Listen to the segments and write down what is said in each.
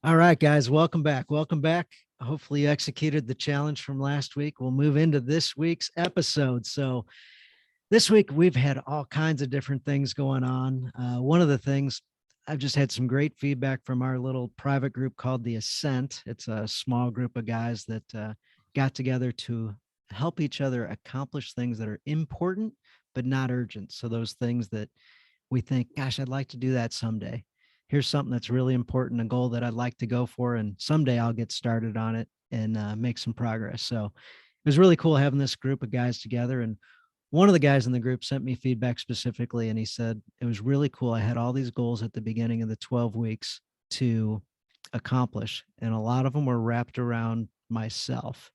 All right, guys, welcome back. Welcome back. Hopefully, you executed the challenge from last week. We'll move into this week's episode. So, this week we've had all kinds of different things going on. One of the things I've just had some great feedback from our little private group called the Ascent. It's a small group of guys that got together to help each other accomplish things that are important but not urgent. So, those things that we think, gosh, I'd like to do that someday. Here's something that's really important, a goal that I'd like to go for, and someday I'll get started on it and make some progress. So it was really cool having this group of guys together. And one of the guys in the group sent me feedback specifically, and he said it was really cool. I had all these goals at the beginning of the 12 weeks to accomplish, and a lot of them were wrapped around myself.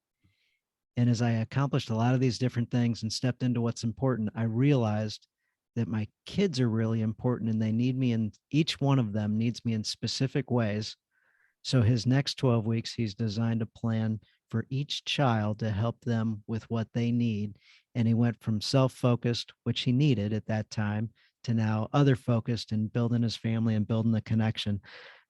And as I accomplished a lot of these different things and stepped into what's important, I realized that my kids are really important and they need me, and each one of them needs me in specific ways. So his next 12 weeks, he's designed a plan for each child to help them with what they need. And he went from self-focused, which he needed at that time, to now other focused and building his family and building the connection.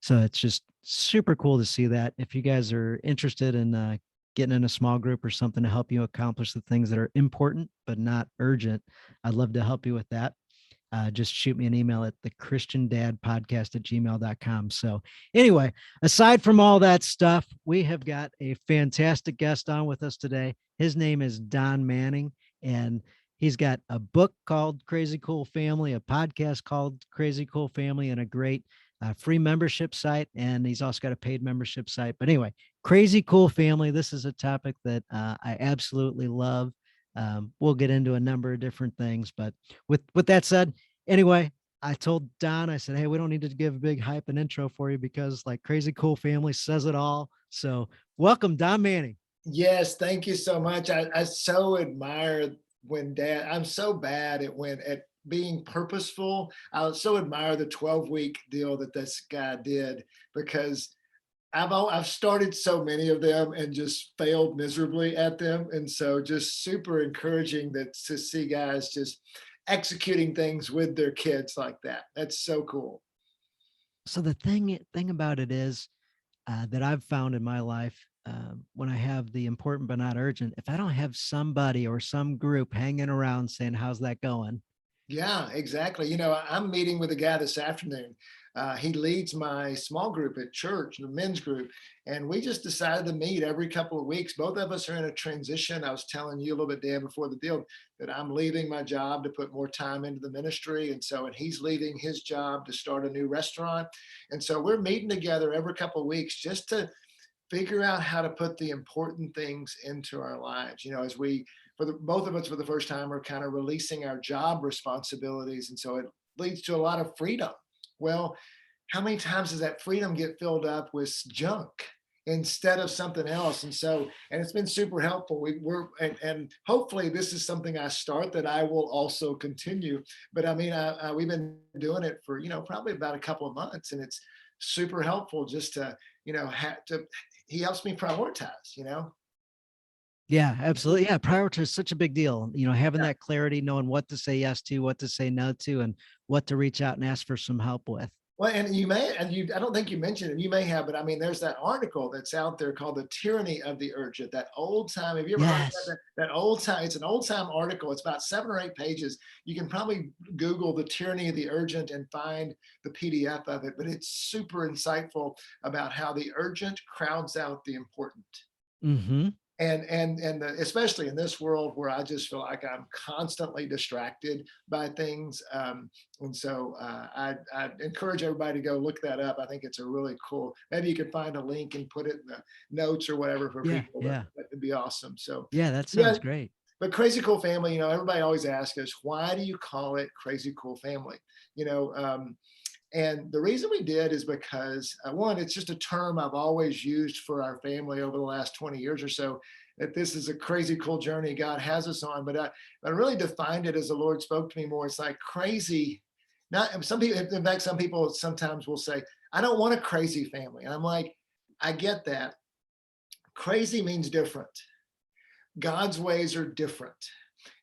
So it's just super cool to see that. If you guys are interested in getting in a small group or something to help you accomplish the things that are important but not urgent, I'd love to help you with that. Just shoot me an email at the Christian Dad Podcast at gmail.com. So, anyway, aside from all that stuff, we have got a fantastic guest on with us today. His name is Don Manning, and he's got a book called Crazy Cool Family, a podcast called Crazy Cool Family, and a great free membership site. And he's also got a paid membership site. But anyway, Crazy Cool Family. This is a topic that I absolutely love. We'll get into a number of different things, but with that said, anyway, I told Don, I said, hey, we don't need to give a big hype and intro for you because like Crazy Cool Family says it all. So welcome, Don Manning. Yes, thank you so much. I so admire I'm so bad at being purposeful. I so admire the 12-week deal that this guy did because I've started so many of them and just failed miserably at them. And so just super encouraging that to see guys just executing things with their kids like that. That's so cool. So the thing about it is that I've found in my life, when I have the important but not urgent, if I don't have somebody or some group hanging around saying, how's that going? Yeah, exactly. I'm meeting with a guy this afternoon. He leads my small group at church, the men's group, and we just decided to meet every couple of weeks. Both of us are in a transition. I was telling you a little bit, Dan, before the deal, that I'm leaving my job to put more time into the ministry, and he's leaving his job to start a new restaurant, and so we're meeting together every couple of weeks just to figure out how to put the important things into our lives. As we, both of us for the first time, are kind of releasing our job responsibilities. And so it leads to a lot of freedom. Well, how many times does that freedom get filled up with junk instead of something else? And it's been super helpful. And hopefully this is something I start that I will also continue. But I mean, we've been doing it for, probably about a couple of months, and it's super helpful just to, have to, he helps me prioritize. Yeah, absolutely. Yeah, priority is such a big deal. Having Yeah. that clarity, knowing what to say yes to, what to say no to, and what to reach out and ask for some help with. Well, I don't think you mentioned it, you may have, but I mean, there's that article that's out there called The Tyranny of the Urgent, that old time. Have you ever heard of Yes. that old time? It's an old time article. It's about 7 or 8 pages. You can probably Google The Tyranny of the Urgent and find the PDF of it, but it's super insightful about how the urgent crowds out the important. Mm-hmm. Especially in this world where I just feel like I'm constantly distracted by things. I encourage everybody to go look that up. I think it's a really cool. Maybe you can find a link and put it in the notes or whatever for Yeah. people. Yeah. That would be awesome. So Yeah. That yeah, sounds great. but Crazy Cool Family, everybody always asks us, why do you call it Crazy Cool Family? You know, and the reason we did is because one, it's just a term I've always used for our family over the last 20 years or so, that this is a crazy cool journey God has us on. But I really defined it as the Lord spoke to me more. It's like crazy. Not some people, in fact, some people sometimes will say, I don't want a crazy family. And I'm like, I get that. Crazy means different. God's ways are different.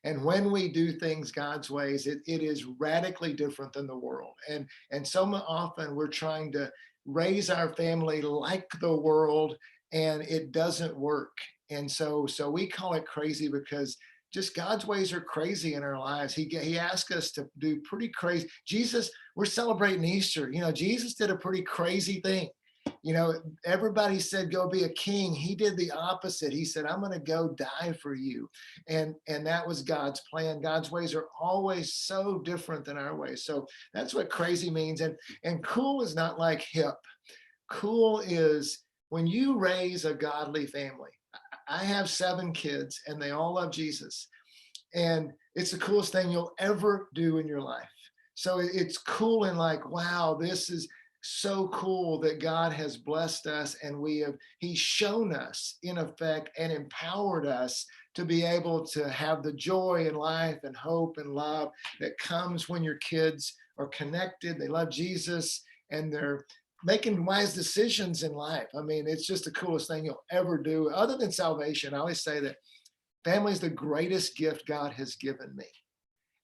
And when we do things God's ways, it is radically different than the world. And so often we're trying to raise our family like the world, and it doesn't work. And so we call it crazy because just God's ways are crazy in our lives. He asked us to do pretty crazy. Jesus, we're celebrating Easter. Jesus did a pretty crazy thing. Everybody said, go be a king. He did the opposite. He said, I'm going to go die for you. And that was God's plan. God's ways are always so different than our ways. So that's what crazy means. And cool is not like hip. Cool is when you raise a godly family. I have 7 kids and they all love Jesus. And it's the coolest thing you'll ever do in your life. So it's cool and like, wow, this is so cool that God has blessed us, and he's shown us in effect and empowered us to be able to have the joy in life and hope and love that comes when your kids are connected, they love Jesus, and they're making wise decisions in life. I mean, it's just the coolest thing you'll ever do other than salvation. I always say that family is the greatest gift God has given me.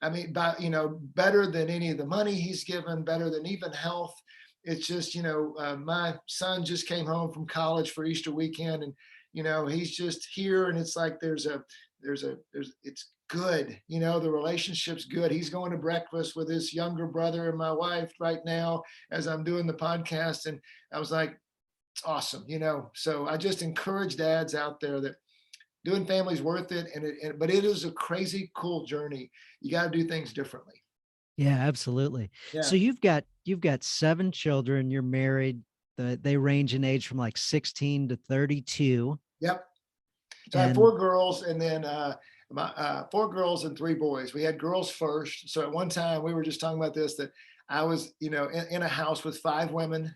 I mean, better than any of the money he's given, better than even health. It's just, my son just came home from college for Easter weekend, and, he's just here, and it's like, it's good. The relationship's good. He's going to breakfast with his younger brother and my wife right now as I'm doing the podcast. And I was like, it's awesome. So I just encourage dads out there that doing family's worth it. But it is a crazy cool journey. You got to do things differently. Yeah, absolutely. Yeah. So you've got 7 children, you're married, they range in age from like 16 to 32. Yep. So I have And 4 girls, and then my 4 girls and 3 boys. We had girls first. So at one time we were just talking about this, that I was, in a house with 5 women,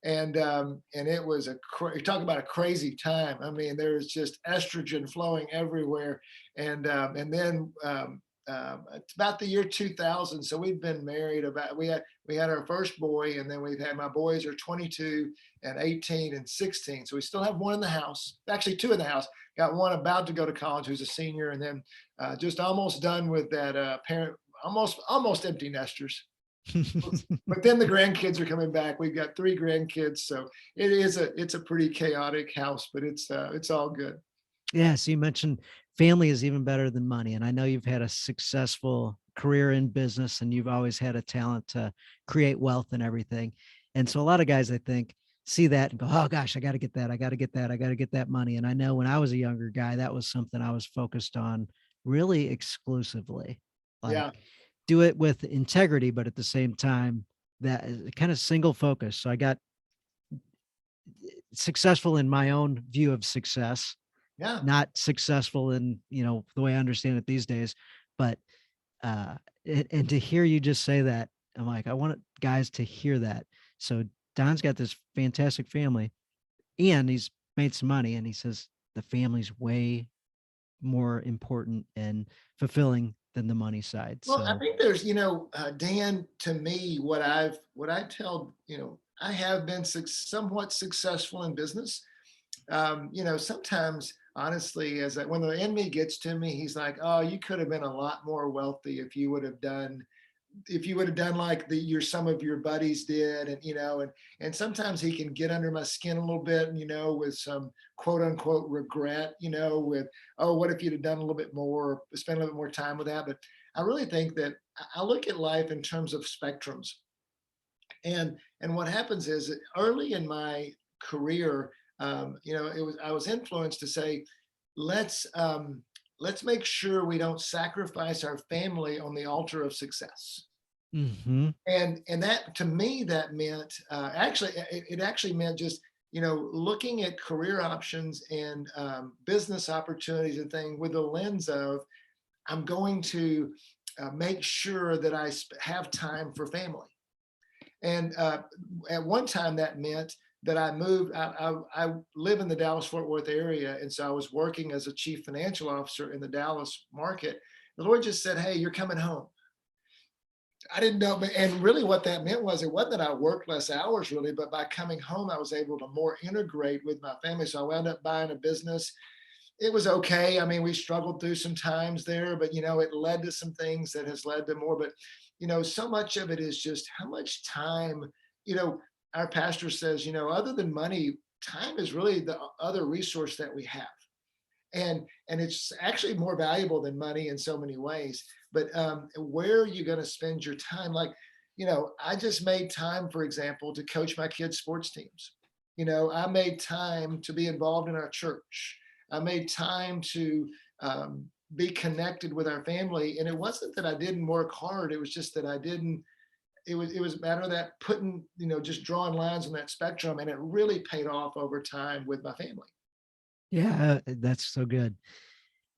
and it was you talk about a crazy time. I mean, there was just estrogen flowing everywhere, and then it's about the year 2000. So we'd been married we had our first boy, and then we've had, my boys are 22 and 18 and 16. So we still have one in the house, actually 2 in the house. Got one about to go to college who's a senior, and then just almost done with that parent, almost empty nesters. But then the grandkids are coming back. We've got 3 grandkids, so it's a pretty chaotic house, but it's all good. yeah, so you mentioned family is even better than money. And I know you've had a successful career in business, and you've always had a talent to create wealth and everything. And so a lot of guys, I think, see that and go, oh gosh, I got to get that. I got to get that. I got to get that money. And I know when I was a younger guy, that was something I was focused on really exclusively. Like, Yeah, do it with integrity, but at the same time, that is kind of single focus. So I got successful in my own view of success, yeah. not successful in, the way I understand it these days. But and to hear you just say that, I'm like, I want guys to hear that. So Don's got this fantastic family, and he's made some money, and he says the family's way more important and fulfilling than the money side. Well, I So think there's, Dan, to me, what I tell, I have been somewhat successful in business. Sometimes honestly, when the enemy gets to me, he's like, oh, you could have been a lot more wealthy if you would have done like some of your buddies did. And sometimes he can get under my skin a little bit, with some quote unquote regret, with, oh, what if you'd have done a little bit more, spend a little bit more time with that. But I really think that I look at life in terms of spectrums. And what happens is that early in my career, I was influenced to say, let's make sure we don't sacrifice our family on the altar of success. mhm. And that, to me, that meant it actually meant just, looking at career options and business opportunities and things with the lens of, I'm going to make sure that I have time for family. And at one time that meant that I moved. I live in the Dallas-Fort Worth area, and so I was working as a chief financial officer in the Dallas market. The Lord just said, "Hey, you're coming home." I didn't know, and really what that meant was, it wasn't that I worked less hours really, but by coming home, I was able to more integrate with my family. So I wound up buying a business It was okay. I mean, we struggled through some times there, but it led to some things that has led to more. But so much of it is just how much time, you know, our pastor says, other than money, time is really the other resource that we have. And it's actually more valuable than money in so many ways. But where are you going to spend your time? Like, I just made time, for example, to coach my kids' sports teams. I made time to be involved in our church. I made time to be connected with our family. And it wasn't that I didn't work hard. It was just that I didn't. It was a matter of that putting, just drawing lines on that spectrum, and it really paid off over time with my family. Yeah, that's so good.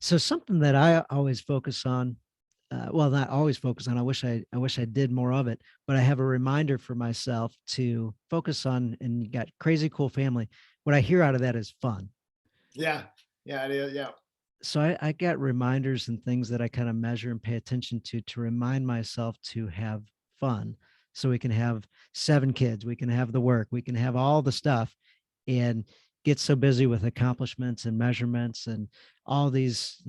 So something that I always focus on, well, not always focus on. I wish I did more of it, but I have a reminder for myself to focus on. And you got crazy cool family. What I hear out of that is fun. Yeah, yeah, it is. Yeah. So I got reminders and things that I kind of measure and pay attention to remind myself to have fun. So we can have 7 kids, we can have the work, we can have all the stuff, and get so busy with accomplishments and measurements and all these,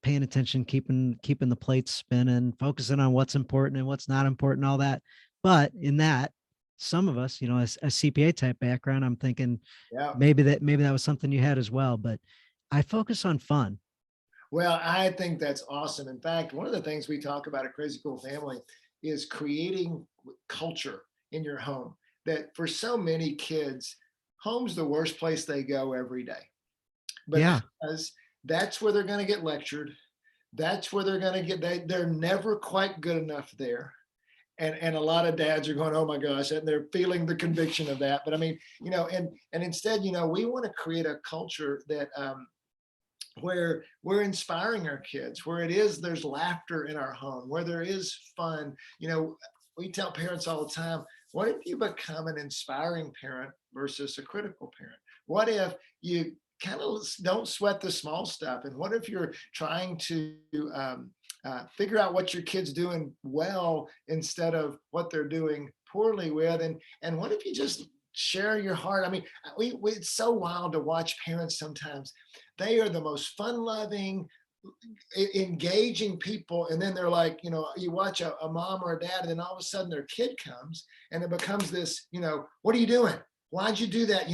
paying attention, keeping the plates spinning, focusing on what's important and what's not important, all that. But in that, some of us, a CPA type background, I'm thinking Yeah. maybe that was something you had as well. But I focus on fun. Well, I think that's awesome. In fact, one of the things we talk about at Crazy Cool Family is creating culture in your home. That for so many kids, home's the worst place they go every day Yeah. because that's where they're going to get lectured. That's where they're going to they're never quite good enough there. And a lot of dads are going, oh my gosh, and they're feeling the conviction of that. But I mean, and instead, we want to create a culture that where we're inspiring our kids, where there's laughter in our home, where there is fun. We tell parents all the time, what if you become an inspiring parent versus a critical parent? What if you kind of don't sweat the small stuff? And what if you're trying to figure out what your kid's doing well instead of what they're doing poorly with? And what if you just share your heart? I mean, it's so wild to watch parents sometimes. They are the most fun-loving, engaging people, and then they're like, you watch a mom or a dad, and then all of a sudden their kid comes, and it becomes this, what are you doing? Why'd you do that?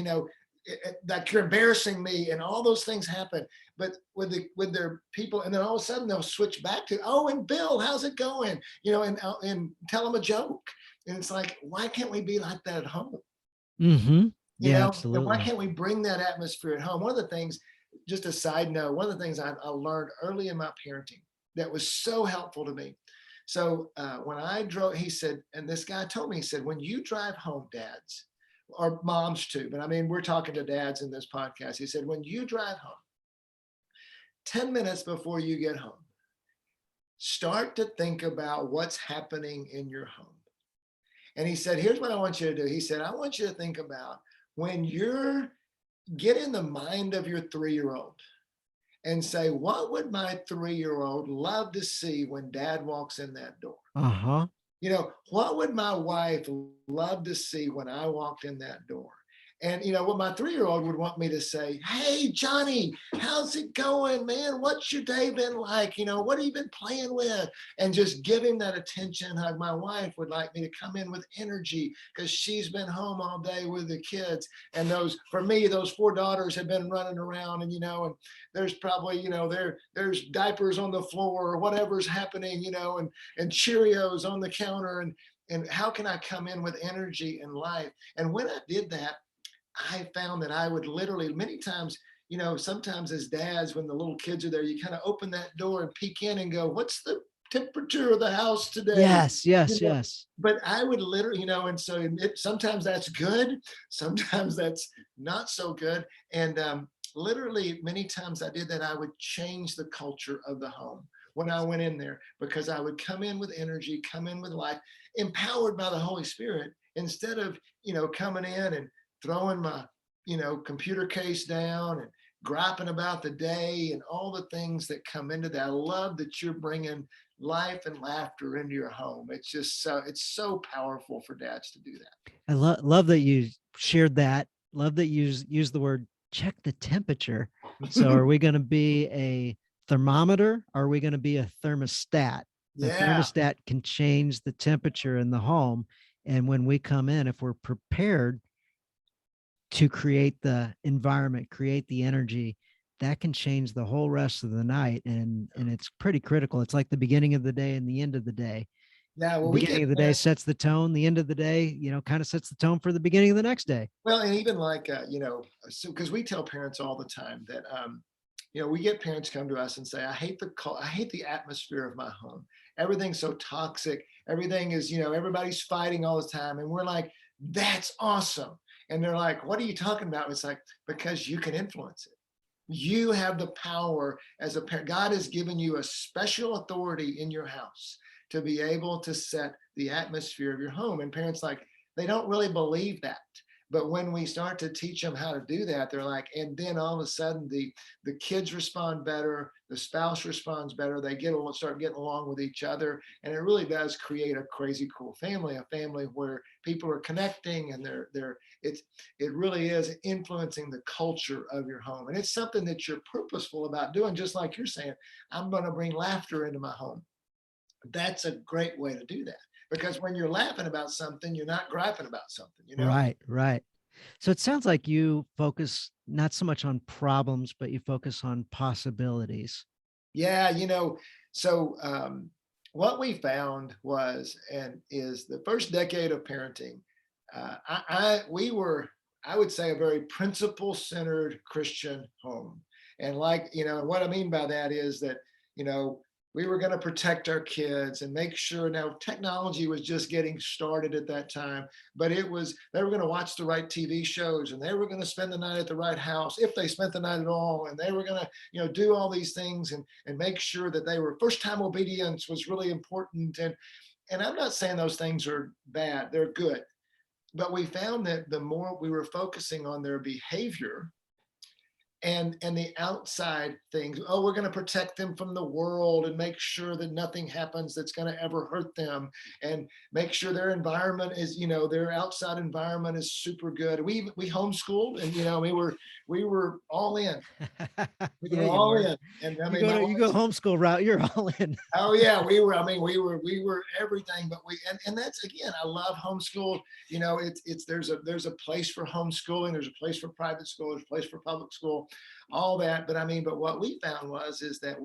That you're embarrassing me, and all those things happen. But with their people, and then all of a sudden they'll switch back to, oh, and Bill, how's it going? And tell them a joke. And it's like, why can't we be like that at home? Mm-hmm. Yeah, And why absolutely. can't we bring that atmosphere at home? One of the things, just a side note, one of the things I learned early in my parenting that was so helpful to me. So when I drove, he said, and this guy told me, he said, when you drive home, dads, or moms too, but I mean, we're talking to dads in this podcast. He said, when you drive home, 10 minutes before you get home, start to think about what's happening in your home. And he said, here's what I want you to do. He said, I want you to think about when get in the mind of your 3-year-old and say, what would my 3-year-old love to see when dad walks in that door? Uh-huh. What would my wife love to see when I walked in that door? And what my 3-year-old would want me to say, hey, Johnny, how's it going, man? What's your day been like? What have you been playing with? And just give him that attention hug. My wife would like me to come in with energy because she's been home all day with the kids. And for me, those 4 daughters have been running around, and there's probably, there's diapers on the floor or whatever's happening, and Cheerios on the counter. And how can I come in with energy and life? And when I did that, I found that I would literally many times, sometimes as dads, when the little kids are there, you kind of open that door and peek in and go, what's the temperature of the house today? Yes, yes, yes. But I would literally, and so sometimes that's good. Sometimes that's not so good. And literally many times I did that. I would change the culture of the home when I went in there, because I would come in with energy, come in with life, empowered by the Holy Spirit, instead of, coming in and throwing my, computer case down and griping about the day and all the things that come into that. I love that you're bringing life and laughter into your home. It's so powerful for dads to do that. I love that you shared that. Love that you use the word check the temperature. So are we going to be a thermometer? Or are we going to be a thermostat? The Yeah. thermostat can change the temperature in the home. And when we come in, if we're prepared to create the environment, create the energy, that can change the whole rest of the night. And it's pretty critical. It's like the beginning of the day and the end of the day. Yeah. The Well, we beginning get of the day parents. sets the tone. The end of the day, kind of sets the tone for the beginning of the next day. Well, and even like, so because we tell parents all the time that, we get parents come to us and say, I hate the atmosphere of my home. Everything's so toxic. Everything is, everybody's fighting all the time. And we're like, that's awesome. And they're like, what are you talking about? It's like, because you can influence it. You have the power as a parent. God has given you a special authority in your house to be able to set the atmosphere of your home. And parents, like, they don't really believe that. But when we start to teach them how to do that, they're like, and then all of a sudden the kids respond better, the spouse responds better, they start getting along with each other, and it really does create a crazy cool family, a family where people are connecting, and it really is influencing the culture of your home. And it's something that you're purposeful about doing, just like you're saying, I'm going to bring laughter into my home. That's a great way to do that, because when you're laughing about something, you're not griping about something. Right, right. So it sounds like you focus not so much on problems, but you focus on possibilities. Yeah, so what we found was, and is the first decade of parenting, we were, I would say, a very principle centered Christian home. And like, what I mean by that is that, you know, we were going to protect our kids and make sure. Now, technology was just getting started at that time, but they were going to watch the right TV shows, and they were going to spend the night at the right house if they spent the night at all. And they were going to, do all these things, and make sure that they were first time obedience was really important. And I'm not saying those things are bad, they're good. But we found that the more we were focusing on their behavior and the outside things, oh, we're going to protect them from the world and make sure that nothing happens that's going to ever hurt them, and make sure their environment is, their outside environment is super good. We homeschooled, and we were all in. We Yeah, were you all were. in. And I You mean, go my to you go wife. homeschool route, you're all in. Oh yeah, we were. I mean, we were everything. But and that's, again, I love homeschool. There's a place for homeschooling. There's a place for private school. There's a place for public school, all that. But I mean, but what we found is that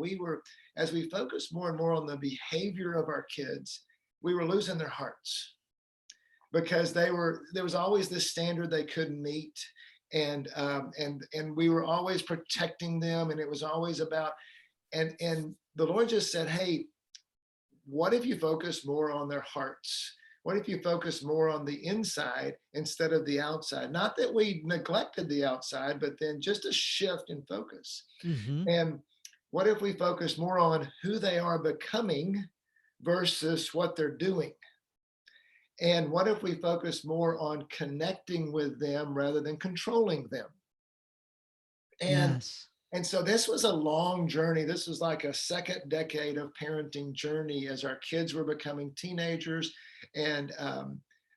as we focused more and more on the behavior of our kids, we were losing their hearts, because there was always this standard they couldn't meet. And we were always protecting them, and it was always about. And the Lord just said, hey, what if you focus more on their hearts? What if you focus more on the inside instead of the outside? Not that we neglected the outside, but then just a shift in focus. Hmm. And what if we focus more on who they are becoming versus what they're doing? And what if we focus more on connecting with them rather than controlling them? And Yes. And so this was a long journey. This was like a second decade of parenting journey as our kids were becoming teenagers. And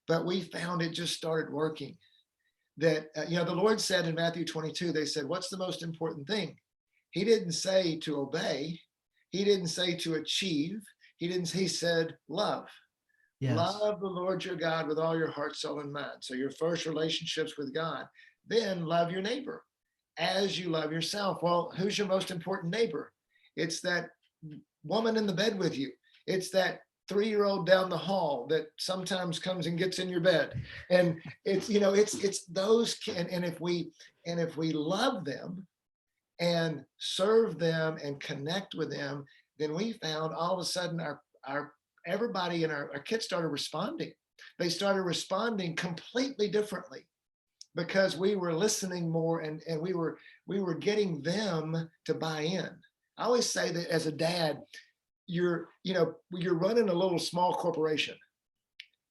but we found it just started working. That the Lord said in Matthew 22, they said, "What's the most important thing?" He didn't say to obey. He didn't say to achieve. He didn't. He said love. Yes. Love the Lord your God with all your heart, soul, and mind. So your first relationships with God. Then love your neighbor as you love yourself. Well, who's your most important neighbor? It's that woman in the bed with you. It's that 3-year-old down the hall that sometimes comes and gets in your bed. And it's those. And if we love them and serve them and connect with them, then we found all of a sudden our everybody and our kids started responding. They started responding completely differently, because we were listening more, and we were getting them to buy in. I always say that as a dad, you're running a little small corporation.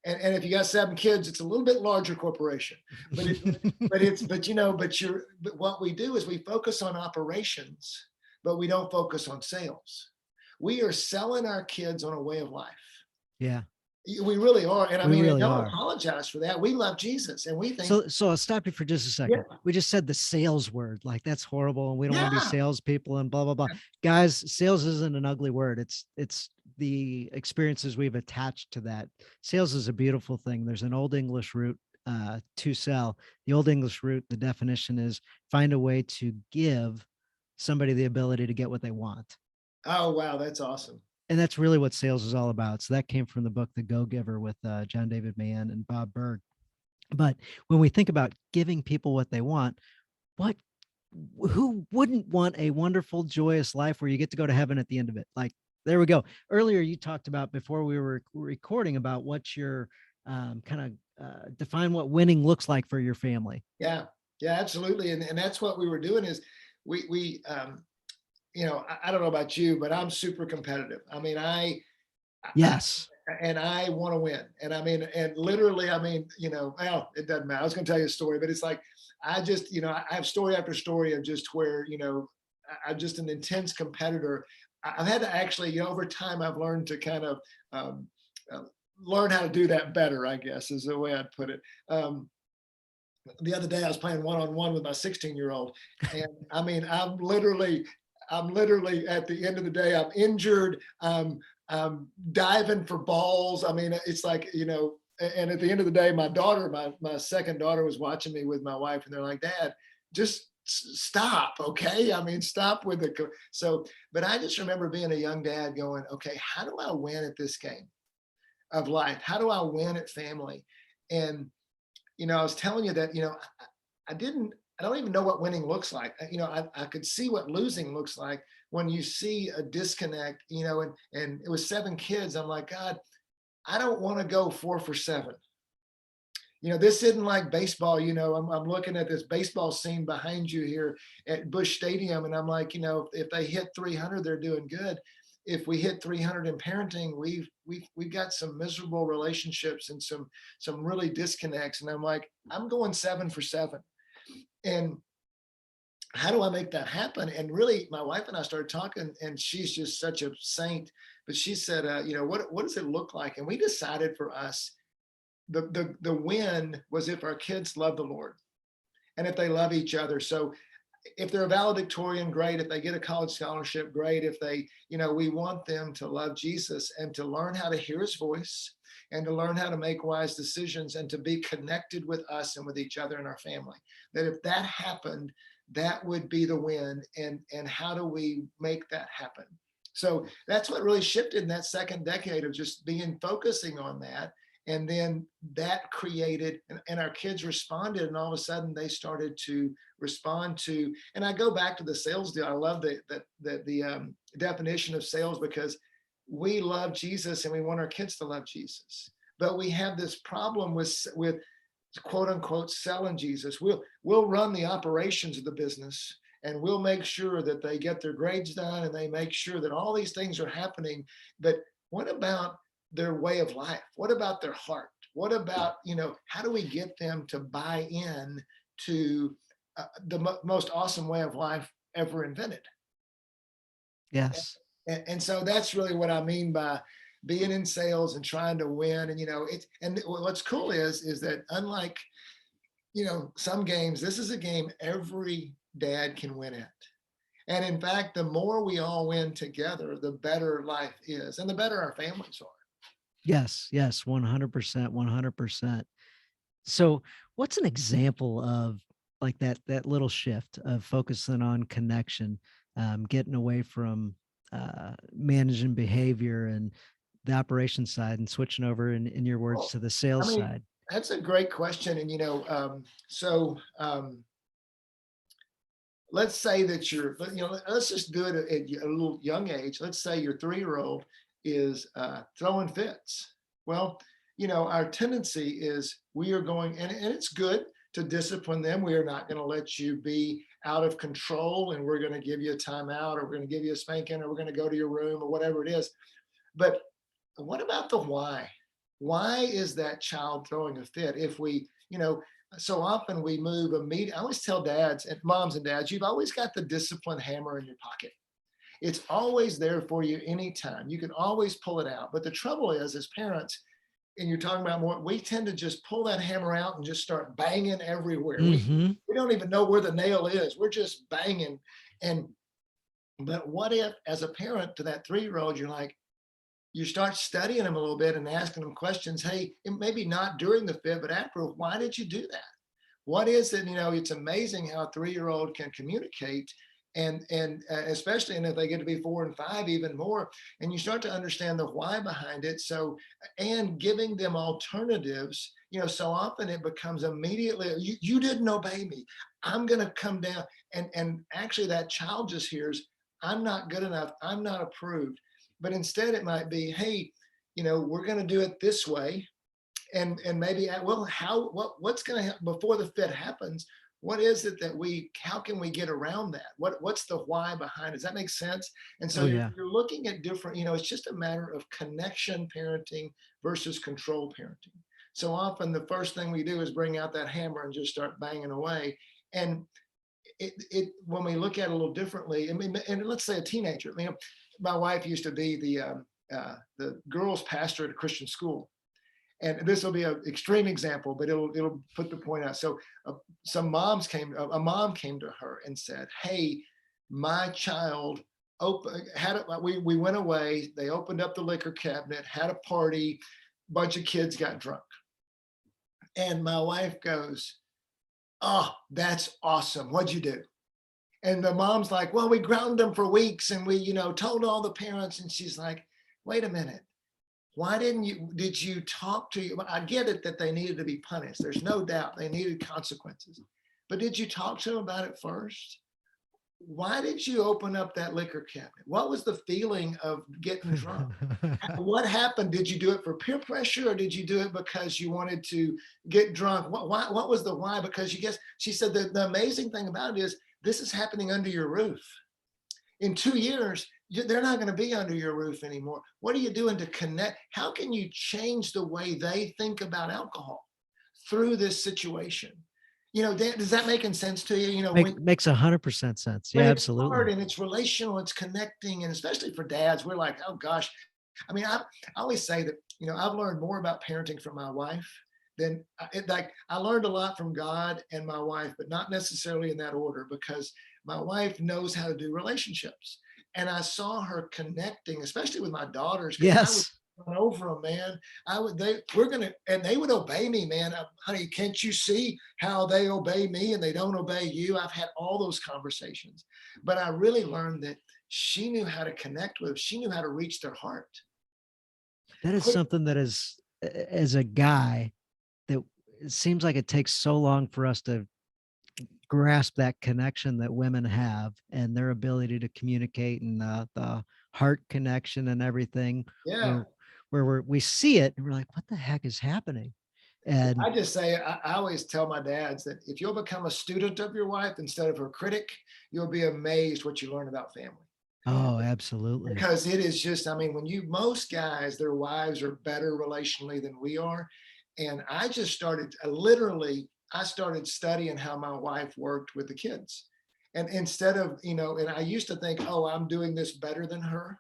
And if you got 7 kids, it's a little bit larger corporation. But it but it's but you know, but you're but what we do is we focus on operations, but we don't focus on sales. We are selling our kids on a way of life. Yeah. We really are. And I We mean, and really don't are. apologize for that. We love Jesus and we think, So I'll stop you for just a yeah, second. We just said the sales word, like that's horrible, and we don't want to be yeah, salespeople and blah blah blah. Guys, sales isn't an ugly word. It's the experiences we've attached to that. Sales is a beautiful thing. There's an old English root to sell. The old English root, the definition is find a way to give somebody the ability to get what they want. oh, wow, that's awesome. And that's really what sales is all about. So that came from the book The Go Giver with John David Mann and Bob Berg. But when we think about giving people what they want, what who wouldn't want a wonderful, joyous life where you get to go to heaven at the end of it? Like, there we go. Earlier, you talked about before we were recording about what your kind of define what winning looks like for your family. Yeah, yeah, absolutely. And that's what we were doing is I don't know about you, but I'm super competitive. I mean, I Yes. and I want to win. And I mean, and literally, I mean, well, it doesn't matter. I was going to tell you a story, but it's like, I just, I have story after story of just where, I'm just an intense competitor. I've had to actually, over time, I've learned to kind of um, uh, learn how to do that better, I guess is the way I'd put it. The other day I was playing one-on-one with my 16-year-old. And I mean, I'm literally at the end of the day, I'm injured. I'm diving for balls. I mean, it's like, and at the end of the day, my daughter, my second daughter was watching me with my wife and they're like, Dad, just stop. Okay. I mean, stop with so, but I just remember being a young dad going, okay, how do I win at this game of life? How do I win at family? And I was telling you that, I didn't, I don't even know what winning looks like. I could see what losing looks like when you see a disconnect, and it was 7 kids. I'm like, God, I don't want to go 4 for 7. This isn't like baseball. I'm looking at this baseball scene behind you here at Busch Stadium, and I'm like, if they hit 300, they're doing good. If we hit 300 in parenting, we've got some miserable relationships and some really disconnects. And I'm like, I'm going 7 for 7. And how do I make that happen? And really, my wife and I started talking, and she's just such a saint. But she said, what does it look like? And we decided for us, the win was if our kids love the Lord and if they love each other. So if they're a valedictorian, great. If they get a college scholarship, great. If they, we want them to love Jesus and to learn how to hear his voice and to learn how to make wise decisions and to be connected with us and with each other and our family. That if that happened, that would be the win. And how do we make that happen? So that's what really shifted in that second decade of just focusing on that. And then that created, and our kids responded, and all of a sudden they started to respond to. And I go back to the sales deal. I love the definition of sales, because we love Jesus and we want our kids to love Jesus, but we have this problem with quote unquote selling Jesus. We'll run the operations of the business, and we'll make sure that they get their grades done, and they make sure that all these things are happening. But what about their way of life? What about their heart? What about, how do we get them to buy in to the most awesome way of life ever invented? Yes. And so that's really what I mean by being in sales and trying to win. And, and what's cool is that unlike, some games, this is a game every dad can win at. And in fact, the more we all win together, the better life is and the better our families are. Yes. Yes. 100%. 100%. So what's an example of like that little shift of focusing on connection, getting away from managing behavior and the operation side and switching over in your words Well, to the I sales mean, side? that's a great question. And, let's say that let's just do it at a little young age. Let's say your 3-year-old is throwing fits. Well, our tendency is we are going, and it's good to discipline them. We are not going to let you be out of control, and we're going to give you a timeout, or we're going to give you a spanking, or we're going to go to your room, or whatever it is. But what about the why? Why is that child throwing a fit? If we, so often we move immediately. I always tell dads and moms and dads, you've always got the discipline hammer in your pocket. It's always there for you anytime. You can always pull it out. But the trouble is, as parents, and you're talking about more, we tend to just pull that hammer out and just start banging everywhere. Hmm. We don't even know where the nail is. We're just banging. And but what if, as a parent to that 3-year old, you're like, you start studying them a little bit and asking them questions. Hey, maybe not during the fit, but after, why did you do that? What is it? It's amazing how a 3-year old can communicate, and especially, and if they get to be 4 and 5, even more, and you start to understand the why behind it. So, and giving them alternatives, so often it becomes immediately, you didn't obey me, I'm going to come down. And actually that child just hears, I'm not good enough, I'm not approved. But instead it might be, hey, we're going to do it this way. And maybe, well, what's going to happen before the fit happens? What is it that how can we get around that? What's the why behind it? Does that make sense? And so Oh you're, yeah. you're looking at different, it's just a matter of connection parenting versus control parenting. So often the first thing we do is bring out that hammer and just start banging away. And when we look at it a little differently, I mean, and let's say a teenager, my wife used to be the girls pastor at a Christian school. And this will be an extreme example, but it'll put the point out. So a mom came to her and said, hey, my child we went away, they opened up the liquor cabinet, had a party, bunch of kids got drunk. And my wife goes, oh, that's awesome, what'd you do? And the mom's like, well, we grounded them for weeks, and we told all the parents. And she's like, wait a minute, why did you talk to you? I get it that they needed to be punished. There's no doubt they needed consequences. But did you talk to them about it first? Why did you open up that liquor cabinet? What was the feeling of getting drunk? What happened? Did you do it for peer pressure, or did you do it because you wanted to get drunk? What was the why? Because she said that the amazing thing about it is this is happening under your roof. In 2 years, they're not going to be under your roof anymore. What are you doing to connect? How can you change the way they think about alcohol through this situation? Dan, does that making sense to you? Makes 100% sense. Yeah, When it's hard absolutely. and it's relational, it's connecting, and especially for dads, we're like, oh gosh. I mean, I always say that I've learned more about parenting from my wife than I learned a lot from God and my wife, but not necessarily in that order, because my wife knows how to do relationships, and I saw her connecting, especially with my daughters, because I would Yes. run over them, man. And they would obey me, man. Honey, can't you see how they obey me and they don't obey you? I've had all those conversations, but I really learned that she knew how to connect with them. She knew how to reach their heart. That is Quick, something that is, as a guy, that it seems like it takes so long for us to grasp that connection that women have and their ability to communicate, and the heart connection and everything, yeah. where we see it and we're like, what the heck is happening? And I just say, I always tell my dads that if you'll become a student of your wife instead of her critic, you'll be amazed what you learn about family. oh, absolutely. Because it is just, I mean, most guys, their wives are better relationally than we are. And I just started, I started studying how my wife worked with the kids. And instead of, and I used to think, oh, I'm doing this better than her.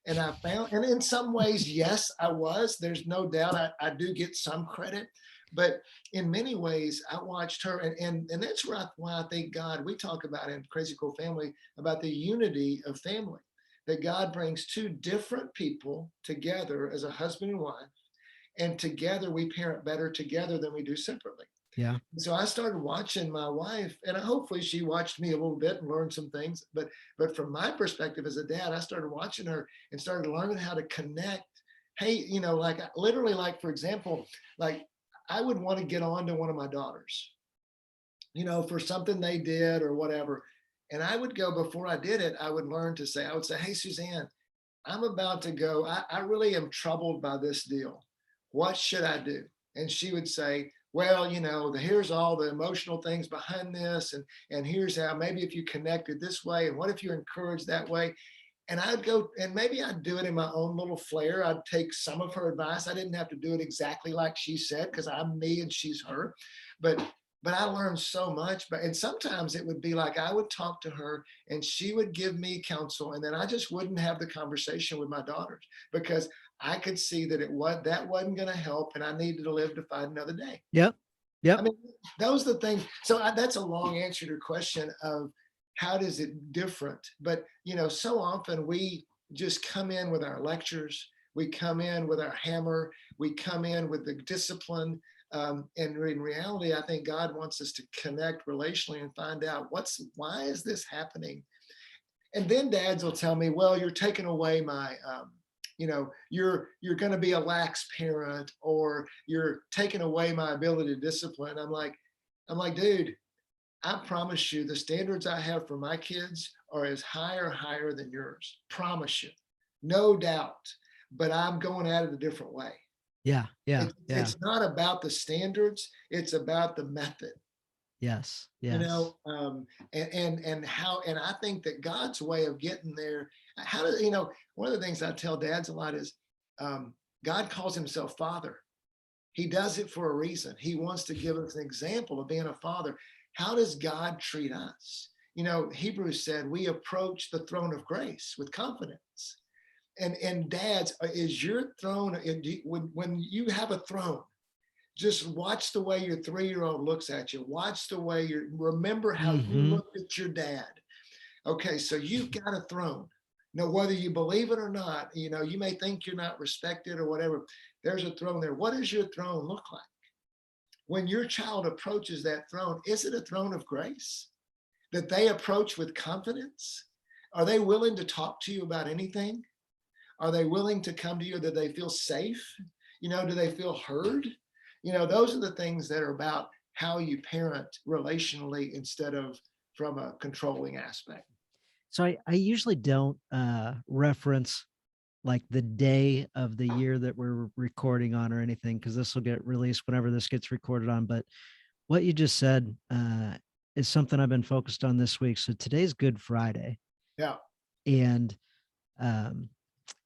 And I found, and in some ways, yes, I was. There's no doubt I do get some credit. But in many ways, I watched her. And that's why I think God, we talk about in Crazy Cool Family about the unity of family, that God brings two different people together as a husband and wife. And together we parent better together than we do separately. Yeah. So I started watching my wife, and hopefully she watched me a little bit and learned some things. But from my perspective as a dad, I started watching her and started learning how to connect. Hey, like literally, like for example, like I would want to get on to one of my daughters, for something they did or whatever. And I would go, before I did it, I would learn to say, I would say, hey, Suzanne, I'm about to go. I really am troubled by this deal. What should I do? And she would say, well, here's all the emotional things behind this. And here's how, maybe if you connected this way, and what if you encourage that way? And I'd go, and maybe I'd do it in my own little flair. I'd take some of her advice. I didn't have to do it exactly like she said, because I'm me and she's her. But I learned so much. And sometimes it would be like I would talk to her and she would give me counsel, and then I just wouldn't have the conversation with my daughters, because I could see that that wasn't going to help, and I needed to live to fight another day. Yep. I Yep. mean, those are the things. So that's a long answer to your question of how does it different? But so often we just come in with our lectures, we come in with our hammer, we come in with the discipline. And in reality, I think God wants us to connect relationally and find out why is this happening? And then dads will tell me, well, you're taking away my you're going to be a lax parent, or you're taking away my ability to discipline. I'm like, dude, I promise you the standards I have for my kids are as higher than yours. Promise you. No doubt. But I'm going at it a different way. Yeah. Yeah. Yeah. It's not about the standards, it's about the method. Yes. you Yes. know um and how, and I think that God's way of getting there, how does, one of the things I tell dads a lot is, um God calls himself father. He does it for a reason. He wants to give us an example of being a father. How does God treat us? Hebrews said we approach the throne of grace with confidence. And dads, is your throne, when you have a throne, just watch the way your 3-year-old looks at you. Watch the way remember how you Mm-hmm. looked at your dad. Okay, so you've got a throne. Now, whether you believe it or not, you may think you're not respected or whatever. There's a throne there. What does your throne look like? When your child approaches that throne, is it a throne of grace that they approach with confidence? Are they willing to talk to you about anything? Are they willing to come to you? Do they feel safe? Do they feel heard? Those are the things that are about how you parent relationally instead of from a controlling aspect. So I usually don't reference like the day of the year that we're recording on or anything, because this will get released whenever this gets recorded on. But what you just said is something I've been focused on this week. So today's Good Friday, Yeah. and um,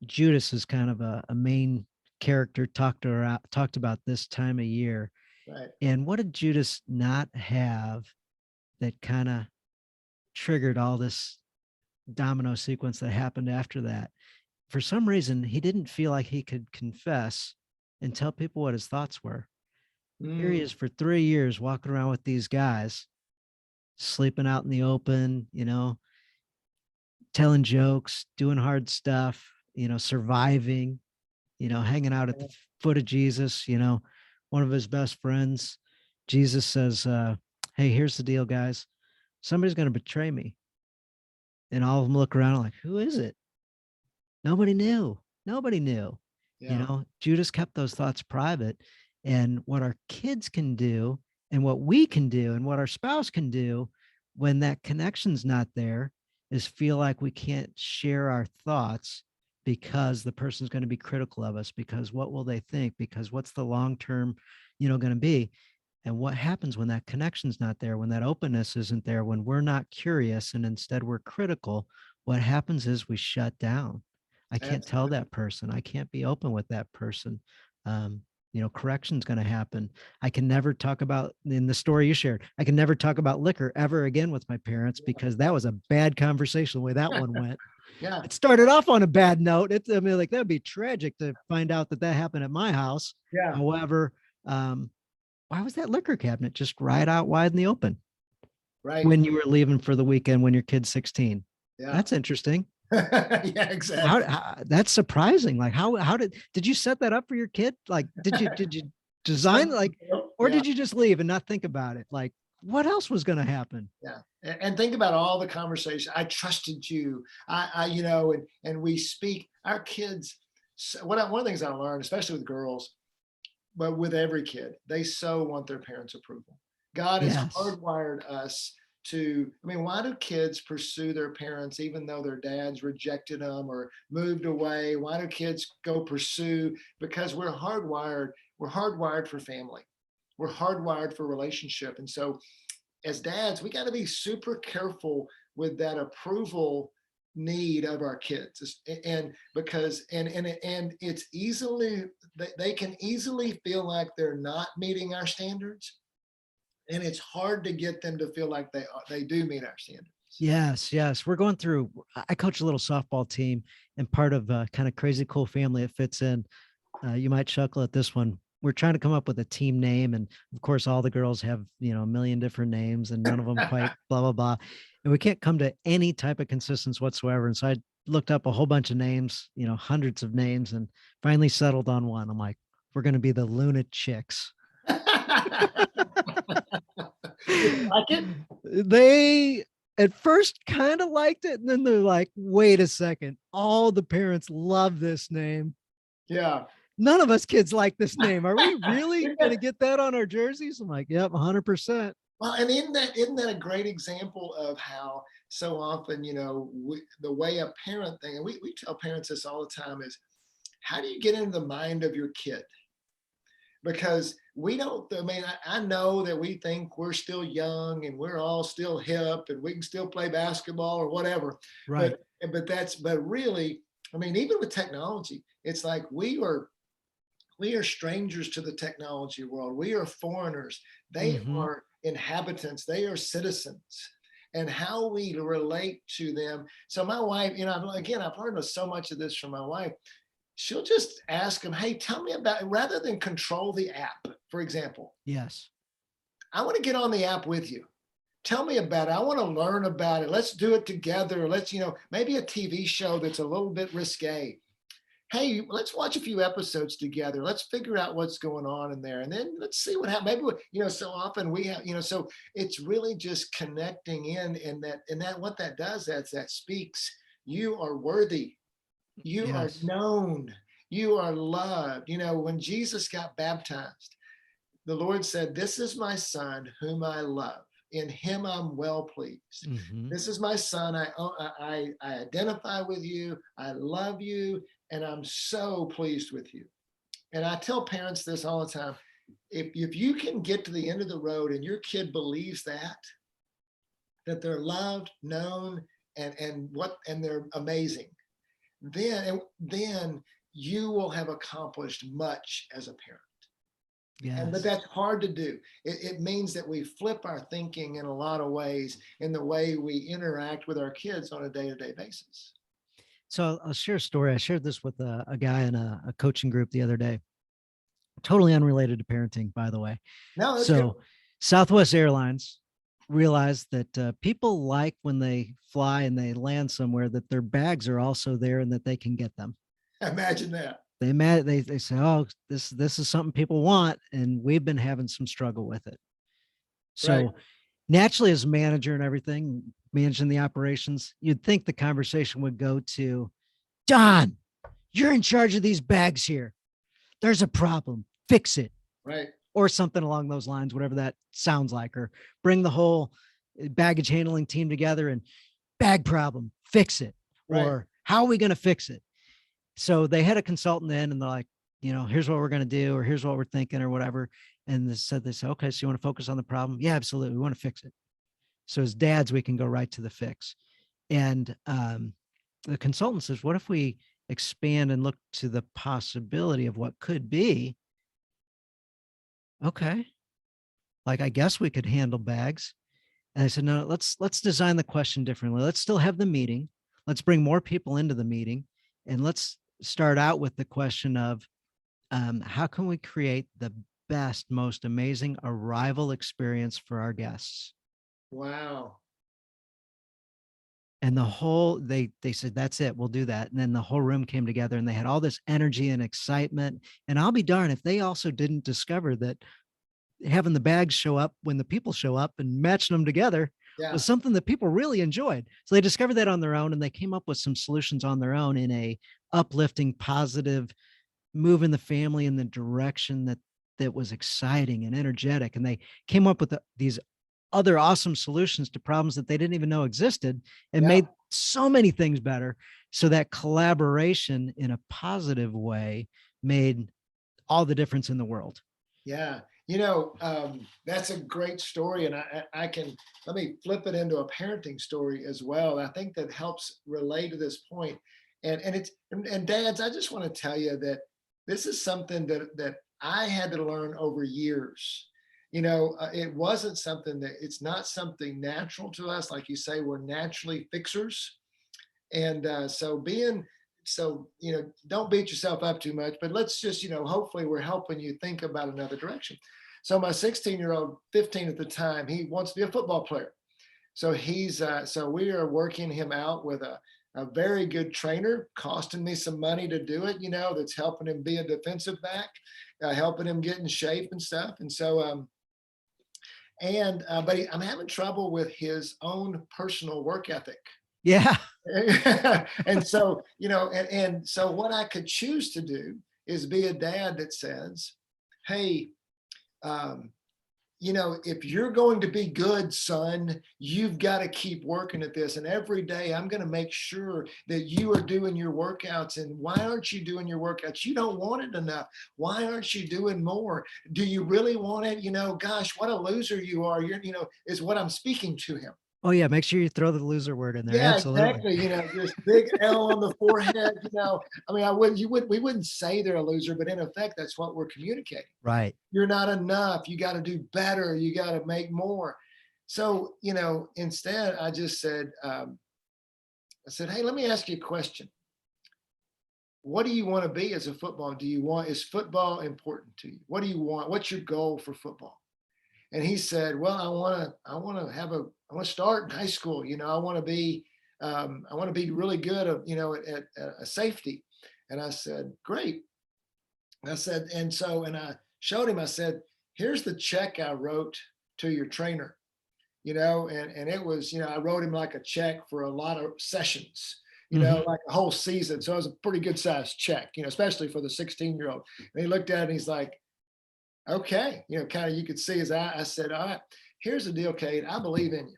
Judas is kind of a main character talked about this time of year. Right. And what did Judas not have that kind of triggered all this domino sequence that happened after that? For some reason, he didn't feel like he could confess and tell people what his thoughts were. Here he Mm. is for 3 years walking around with these guys, sleeping out in the open, telling jokes, doing hard stuff, surviving, hanging out at the foot of Jesus, one of his best friends. Jesus says, hey, here's the deal, guys. Somebody's going to betray me. And all of them look around like, who is it? Nobody knew. Nobody knew. Yeah. Judas kept those thoughts private. And what our kids can do, and what we can do, and what our spouse can do when that connection's not there, is feel like we can't share our thoughts because the person's going to be critical of us, because what will they think, because what's the long term going to be. And what happens when that connection's not there, when that openness isn't there, when we're not curious and instead we're critical? What happens is we shut down. I can't tell Absolutely. that person. I can't be open with that person. Correction's going to happen. I can never talk about, in the story you shared, I can never talk about liquor ever again with my parents, because that was a bad conversation the way that one went. Yeah. It started off on a bad note. Like that'd be tragic to find out that happened at my house. Yeah. However, why was that liquor cabinet just right out wide in the open Right. when you were leaving for the weekend when your kid's 16? Yeah. That's interesting. Yeah, exactly. That's surprising. Like how did you set that up for your kid? Like did you design, like, or Yeah. did you just leave and not think about it? Like what else was going to happen? Yeah. And think about all the conversation. I trusted you. And we speak, our kids. One of the things I learned, especially with girls, but with every kid, they so want their parents' approval. God has Yes. hardwired us why do kids pursue their parents even though their dads rejected them or moved away? Why do kids go pursue? Because we're hardwired. We're hardwired for family. We're hardwired for relationship. And so as dads, we got to be super careful with that approval need of our kids. And because and it's easily, they can easily feel like they're not meeting our standards, and it's hard to get them to feel like they do meet our standards. Yes, yes. We're going through, I coach a little softball team, and part of kind of crazy cool family it fits in. You might chuckle at this one. We're trying to come up with a team name. And of course, all the girls have, a million different names and none of them quite blah, blah, blah. And we can't come to any type of consistency whatsoever. And so I looked up a whole bunch of names, hundreds of names, and finally settled on one. I'm like, we're going to be the Luna Chicks. Did you like it? They at first kind of liked it, and then they're like, wait a second, all the parents love this name. Yeah. None of us kids like this name. Are we really Isn't going to that- get that on our jerseys? I'm like, yep, 100%. well, and isn't that a great example of how so often, the way a parent thing, and we tell parents this all the time, is how do you get into the mind of your kid? Because we don't, I mean, I know that we think we're still young and we're all still hip and we can still play basketball or whatever. Right. But really, I mean, even with technology, it's like we are strangers to the technology world. We are foreigners. They Mhm. are inhabitants. They are citizens. And how we relate to them. So my wife, again, I've learned so much of this from my wife. She'll just ask them, hey, tell me about, rather than control the app, for example, Yes. I want to get on the app with you. Tell me about it. I want to learn about it. Let's do it together. Let's, maybe a TV show that's a little bit risque. Hey, let's watch a few episodes together. Let's figure out what's going on in there. And then let's see what happens. Maybe, so often we have, so it's really just connecting in, and that what that does, that speaks, you are worthy. You are Yes. known. You are loved. When Jesus got baptized, the Lord said, this is my son whom I love. In him I'm well pleased. Mhm. This is my son. I identify with you. I love you. And I'm so pleased with you. And I tell parents this all the time. If you can get to the end of the road and your kid believes that they're loved, known, and they're amazing, then you will have accomplished much as a parent. But Yes. that's hard to do. It means that we flip our thinking in a lot of ways in the way we interact with our kids on a day-to-day basis. So I'll share a story. I shared this with a guy in a coaching group the other day, totally unrelated to parenting, by the way. No, that's good. So Southwest Airlines realized that people like when they fly and they land somewhere that their bags are also there and that they can get them. Imagine that. They say, oh, this is something people want, and we've been having some struggle with it. Right. So naturally, as a manager and everything, managing the operations, you'd think the conversation would go to, Don, you're in charge of these bags here. There's a problem. Fix it. Right. Or something along those lines, whatever that sounds like, or bring the whole baggage handling team together and bag problem, fix it. Right. Or how are we going to fix it? So they had a consultant in and they're like, here's what we're going to do, or here's what we're thinking, or whatever. And they said, okay, so you want to focus on the problem? Yeah, absolutely. We want to fix it. So as dads, we can go right to the fix. And the consultant says, what if we expand and look to the possibility of what could be? Okay. Like, I guess we could handle bags. And I said, no, let's design the question differently. Let's still have the meeting. Let's bring more people into the meeting. And let's start out with the question of how can we create the best, most amazing arrival experience for our guests? Wow. And they said, that's it, we'll do that. And then the whole room came together and they had all this energy and excitement. And I'll be darned if they also didn't discover that having the bags show up when the people show up and matching them together Yeah. was something that people really enjoyed. So they discovered that on their own and they came up with some solutions on their own in a uplifting, positive, moving the family in the direction that was exciting and energetic. And they came up with these other awesome solutions to problems that they didn't even know existed and Yeah. made so many things better. So that collaboration in a positive way made all the difference in the world. Yeah. That's a great story. And I can, let me flip it into a parenting story as well. I think that helps relate to this point. And dads, I just want to tell you that this is something that I had to learn over years. it wasn't something that it's not something natural to us. Like you say, we're naturally fixers. And don't beat yourself up too much, but let's just, hopefully we're helping you think about another direction. So my 16-year-old, 15 at the time, he wants to be a football player. So so we are working him out with a very good trainer, costing me some money to do it, that's helping him be a defensive back, helping him get in shape and stuff. And so, I'm having trouble with his own personal work ethic. Yeah. And so, and so what I could choose to do is be a dad that says, hey, um, if you're going to be good, son, you've got to keep working at this. And every day I'm going to make sure that you are doing your workouts. And why aren't you doing your workouts? You don't want it enough. Why aren't you doing more? Do you really want it? Gosh, what a loser you are. Is what I'm speaking to him. Oh yeah. Make sure you throw the loser word in there. Yeah, Absolutely. exactly. This big L on the forehead. I mean, we wouldn't say they're a loser, but in effect, that's what we're communicating. Right. You're not enough. You got to do better. You got to make more. So, instead, I just said, hey, let me ask you a question. What do you want to be as a football? Is football important to you? What do you want? What's your goal for football? And he said, well, I want to start in high school. I want to be really good at a safety. And I said, great. I said, and I showed him, I said, here's the check I wrote to your trainer, and it was, I wrote him like a check for a lot of sessions, like a whole season. So it was a pretty good sized check, especially for the 16-year-old. And he looked at it and he's like, okay, kind of, you could see his eye. I said, all right, here's the deal, Kate. I believe in you.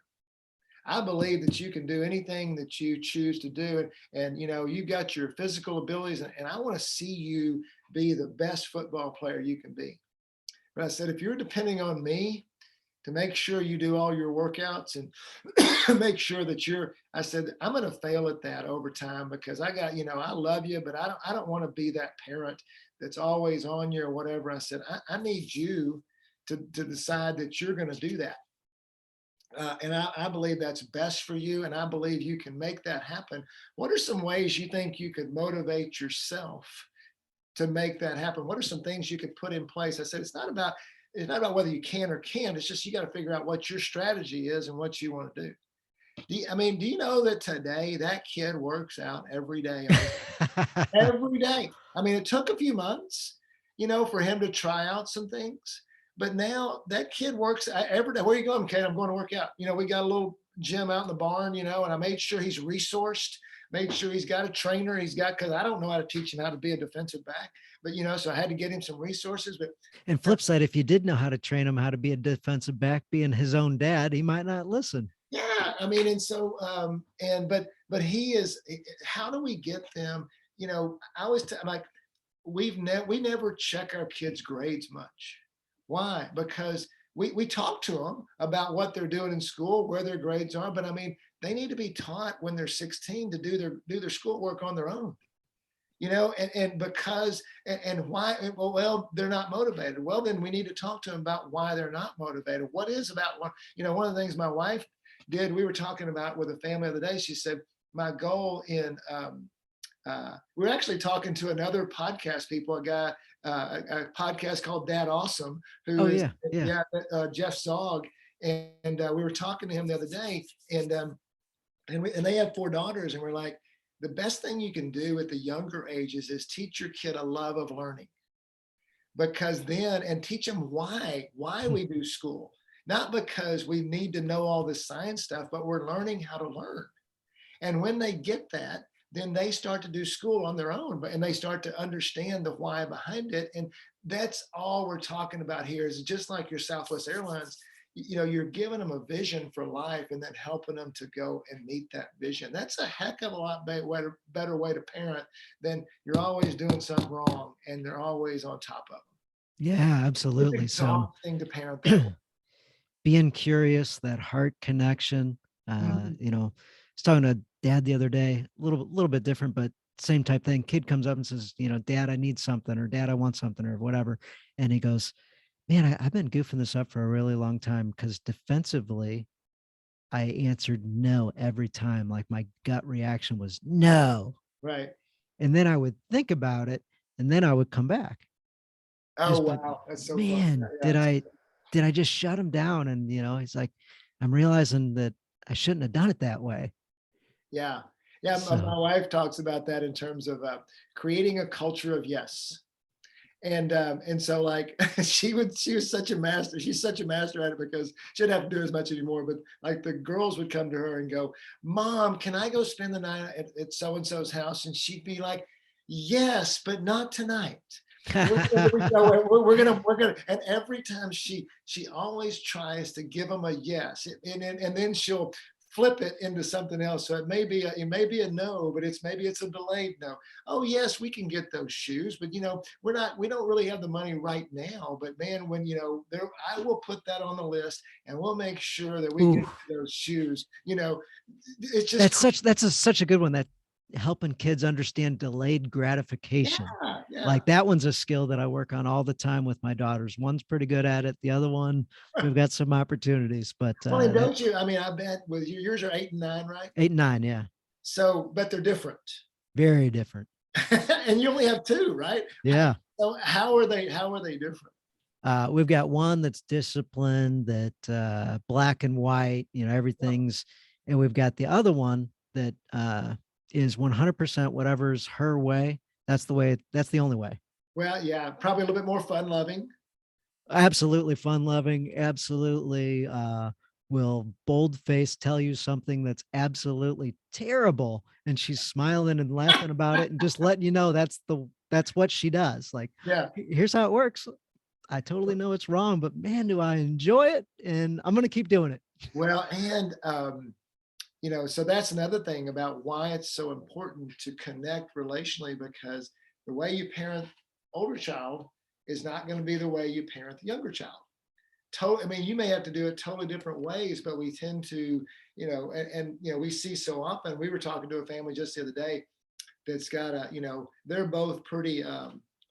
I believe that you can do anything that you choose to do. And you've got your physical abilities, and I want to see you be the best football player you can be. But I said, if you're depending on me to make sure you do all your workouts and make sure that I said, I'm going to fail at that over time, because I got, I love you, but I don't want to be that parent that's always on you or whatever. I said, I need you to decide that you're going to do that. And I believe that's best for you. And I believe you can make that happen. What are some ways you think you could motivate yourself to make that happen? What are some things you could put in place? I said, it's not about whether you can or can't. It's just, you got to figure out what your strategy is and what you want to do. Do you know that today that kid works out every day? Every day. I mean, it took a few months, for him to try out some things. But now that kid works every day. Where are you going, Kate? I'm going to work out. We got a little gym out in the barn, and I made sure he's resourced, made sure he's got a trainer. Because I don't know how to teach him how to be a defensive back. But, so I had to get him some resources. But and flip side, if you did know how to train him how to be a defensive back, being his own dad, he might not listen. Yeah. I mean, and so, but he is, how do we get them? I always like, we never check our kids' grades much. Why? Because we talk to them about what they're doing in school, where their grades are, but I mean, they need to be taught when they're 16 to do their schoolwork on their own. And because, and why, well, they're not motivated. Well, then we need to talk to them about why they're not motivated. What is about one, one of the things my wife did, we were talking about with a family the other day. She said, my goal we're actually talking to another podcast people, a podcast called Dad Awesome, who is Jeff Zog. And we were talking to him the other day, and they have 4 daughters, and we're like, the best thing you can do at the younger ages is teach your kid a love of learning, because then, and teach them why we do school, not because we need to know all this science stuff, but we're learning how to learn. And when they get that, then they start to do school on their own, and they start to understand the why behind it. And that's all we're talking about here, is just like your Southwest Airlines, you're giving them a vision for life and then helping them to go and meet that vision. That's a heck of a lot better way to parent than you're always doing something wrong and they're always on top of them. Yeah, absolutely. It's So exhausting to parent that way. Being curious, that heart connection, was talking to Dad the other day, a little bit different, but same type thing. Kid comes up and says, Dad, I need something, or Dad, I want something, or whatever. And he goes, Man, I've been goofing this up for a really long time because defensively, I answered no every time. Like my gut reaction was no. Right. And then I would think about it and then I would come back. Oh, Just but wow. That's so fun. man, Yeah. did I just shut him down? And he's like, I'm realizing that I shouldn't have done it that way. Yeah. Yeah. My So wife talks about that in terms of creating a culture of yes. And so like she was such a master. She's such a master at it because she didn't have to do as much anymore. But like the girls would come to her and go, "Mom, can I go spend the night at so and so's house?" And she'd be like, "Yes, but not tonight. We're gonna." And every time she always tries to give them a yes, and then she'll flip it into something else. So it may be a no, but maybe it's a delayed no. Oh yes, we can get those shoes, but we don't really have the money right now. But man, when there, I will put that on the list, and we'll make sure that we get ooh, those shoes. It's just that's such a good one. That helping kids understand delayed gratification. yeah, yeah. Like that one's a skill that I work on all the time with my daughters. One's pretty good at it. The other one, we've got some opportunities, but Well, and that don't you? I mean, I bet with yours are 8 and 9, right? 8 and 9, yeah, So, but they're different, very different. and you only have two, right? Yeah. So how are they? How are they different? We've got one that's disciplined, that black and white, everything's, and we've got the other one that is 100% whatever's her way. That's the way, that's the only way. Well, yeah, probably a little bit more fun loving. Absolutely fun loving, absolutely will bold face tell you something that's absolutely terrible. And she's smiling and laughing about it and just letting you know that's what she does. Like, Yeah. here's how it works. I totally know it's wrong, but man, do I enjoy it. And I'm going to keep doing it. Well, and so that's another thing about why it's so important to connect relationally, because the way you parent older child is not going to be the way you parent the younger child. I mean, you may have to do it totally different ways, but we tend to, we see so often. We were talking to a family just the other day that's got they're both pretty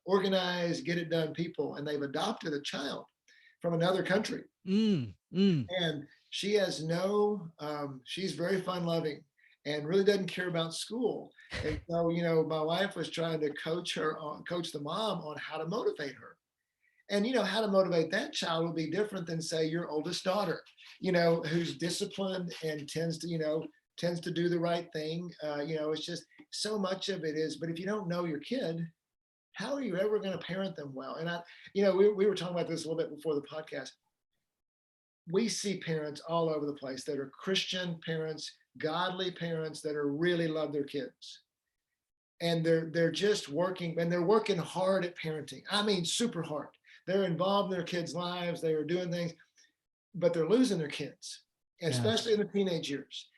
organized, get it done people, and they've adopted a child from another country. Mm, mm. And she has she's very fun loving and really doesn't care about school. And so, my wife was trying to coach the mom on how to motivate her. And how to motivate that child will be different than say your oldest daughter, who's disciplined and tends to do the right thing. It's just so much of it is, but if you don't know your kid, how are you ever going to parent them well? And we were talking about this a little bit before the podcast. We see parents all over the place that are Christian parents, godly parents that are really love their kids. And they're just working, and they're working hard at parenting. I mean, super hard. They're involved in their kids' lives. They are doing things, but they're losing their kids, especially in the teenage years.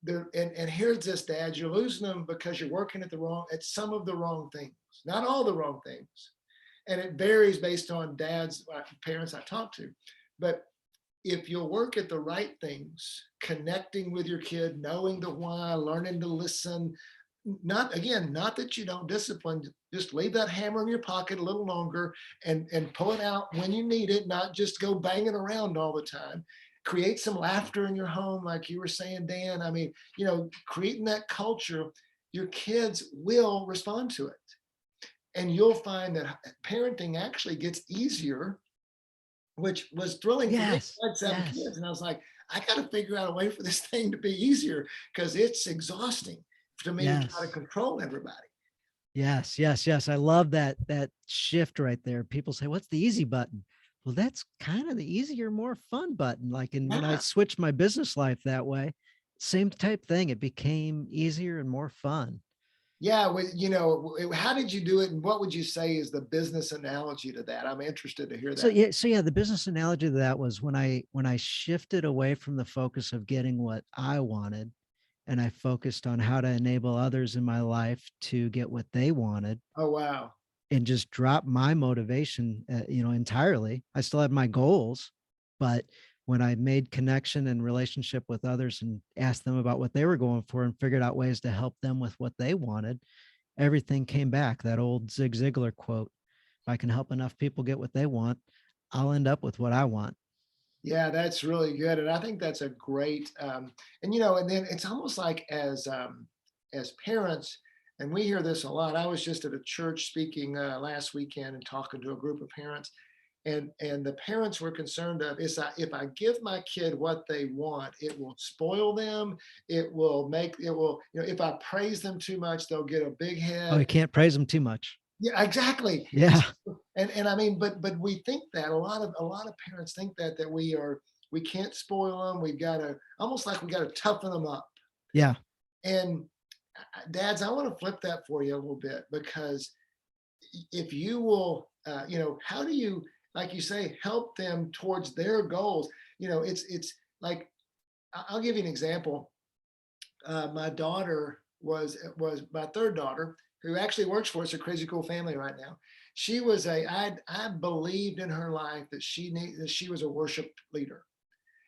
And here's this, dad, you're losing them because you're working at some of the wrong things, not all the wrong things. And it varies based on parents I talk to. But if you'll work at the right things, connecting with your kid, knowing the why, learning to listen, not that you don't discipline, just leave that hammer in your pocket a little longer and pull it out when you need it, not just go banging around all the time. Create some laughter in your home, like you were saying, Dan. I mean, creating that culture, your kids will respond to it. And you'll find that parenting actually gets easier, which was thrilling for me. Yes. I had 7 kids, and I was like, I got to figure out a way for this thing to be easier, because it's exhausting to me to try to Yes. control everybody. Yes. Yes. Yes. I love that shift right there. People say, what's the easy button? Well, that's kind of the easier, more fun button. Like, and when I Yeah. switched my business life that way, same type thing. It became easier and more fun. Yeah. How did you do it? And what would you say is the business analogy to that? I'm interested to hear So that. yeah, the business analogy to that was when I shifted away from the focus of getting what I wanted, and I focused on how to enable others in my life to get what they wanted, Oh, wow. and just drop my motivation, entirely. I still had my goals, but when I made connection and relationship with others and asked them about what they were going for and figured out ways to help them with what they wanted, everything came back. That old Zig Ziglar quote: if I can help enough people get what they want, I'll end up with what I want. Yeah, that's really good, and I think that's a great, and you know, and then it's almost like as parents, and we hear this a lot. I was just at a church speaking last weekend and talking to a group of parents, and the parents were concerned of is if I give my kid what they want, it will spoil them. It will, you know, if I praise them too much, they'll get a big Oh, you head. can't praise them too much. Yeah, exactly. Yeah. And I mean, but we think that a lot of parents think that we can't spoil them. We've got to almost like we got to toughen them up. Yeah. And dads, I want to flip that for you a little bit because if you will, you know, how do you, like you say, help them towards their goals? You know, it's like I'll give you an example. My daughter was my third daughter, who actually works for us, a crazy cool family right now. She was I believed in her life that she was a worship leader.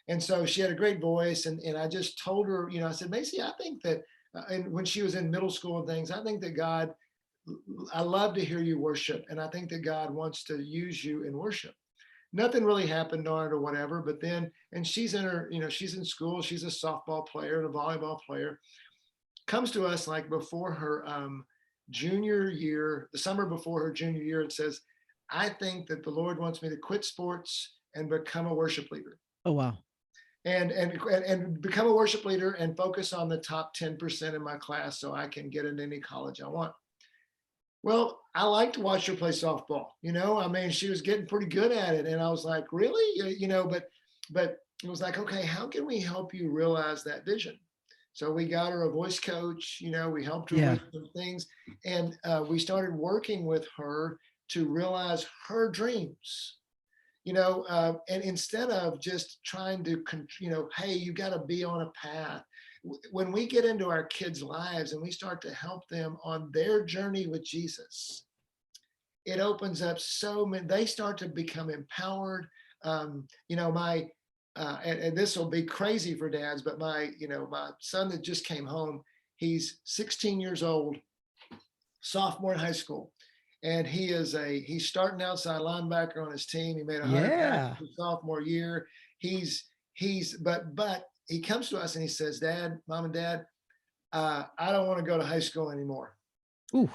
And so she had a great voice. And I just told her, you know, I said, Macy, I think that, and when she was in middle school and things, I think that God, I love to hear you worship. And I think that God wants to use you in worship. Nothing really happened on it or whatever. But then, and she's in her, you know, she's in school, she's a softball player and a volleyball player, comes to us like before her junior year, the summer before her junior year, and says, I think that the Lord wants me to quit sports and become a worship leader. Oh, wow. And become a worship leader and focus on the top 10% in my class so I can get into any college I want. Well, I like to watch her play softball. You know, I mean, she was getting pretty good at it. And I was like, really? You know, but it was like, okay, how can we help you realize that vision? So we got her a voice coach, you know, we helped her Yeah. with some things. And we started working with her to realize her dreams, you know, and instead of just trying to, you know, hey, you got to be on a path. When we get into our kids' lives and we start to help them on their journey with Jesus, it opens up so many, they start to become empowered. You know, and this will be crazy for dads, but my son that just came home, he's 16 years old, sophomore in high school. And he's starting outside linebacker on his team. He made 100 Yeah. tackles his sophomore year. But he comes to us and he says, Dad, Mom and Dad, I don't want to go to high school anymore. Ooh.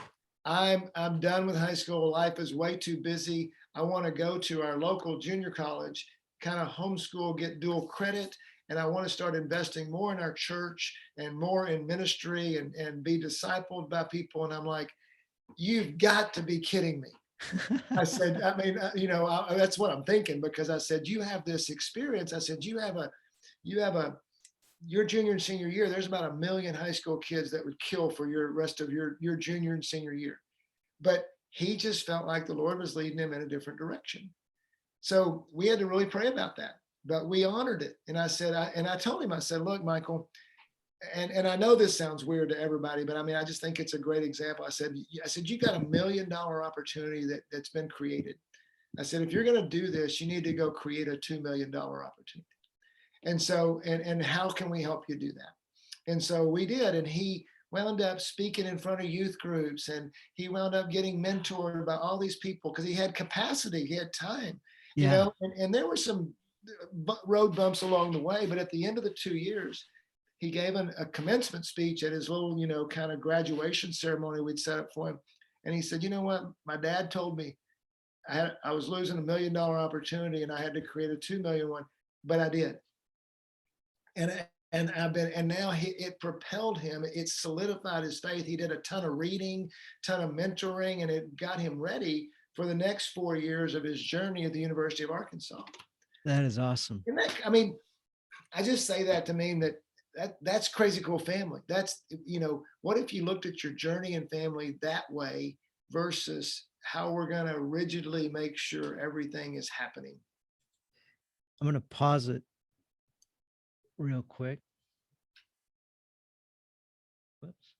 I'm done with high school. Life is way too busy. I want to go to our local junior college, kind of homeschool, get dual credit, and I want to start investing more in our church and more in ministry and be discipled by people. And I'm like, you've got to be kidding me. I said, I mean, you know, that's what I'm thinking, because I said, you have this experience. I said, you have a, your junior and senior year, there's about 1 million high school kids that would kill for your rest of your junior and senior year. But he just felt like the Lord was leading him in a different direction. So we had to really pray about that, but we honored it. And I said, I told him, I said, look, Michael, and I know this sounds weird to everybody, but I mean, I just think it's a great example. I said, you got $1 million opportunity that's been created. I said, if you're going to do this, you need to go create a $2 million opportunity. And so, and how can we help you do that? And so we did. And he wound up speaking in front of youth groups, and he wound up getting mentored by all these people because he had capacity, he had time, you Yeah. know, and there were some road bumps along the way, but at the end of the 2 years, he gave a commencement speech at his little, you know, kind of graduation ceremony we'd set up for him. And he said, you know what? My dad told me I was losing $1 million opportunity and I had to create a 2 million one, but I did. And now it propelled him. It solidified his faith. He did a ton of reading, ton of mentoring, and it got him ready for the next 4 years of his journey at the University of Arkansas. That is awesome. And that, I mean, I just say that to mean that's crazy cool family. That's, you know, what if you looked at your journey and family that way versus how we're going to rigidly make sure everything is happening? I'm going to pause it real quick. Whoops.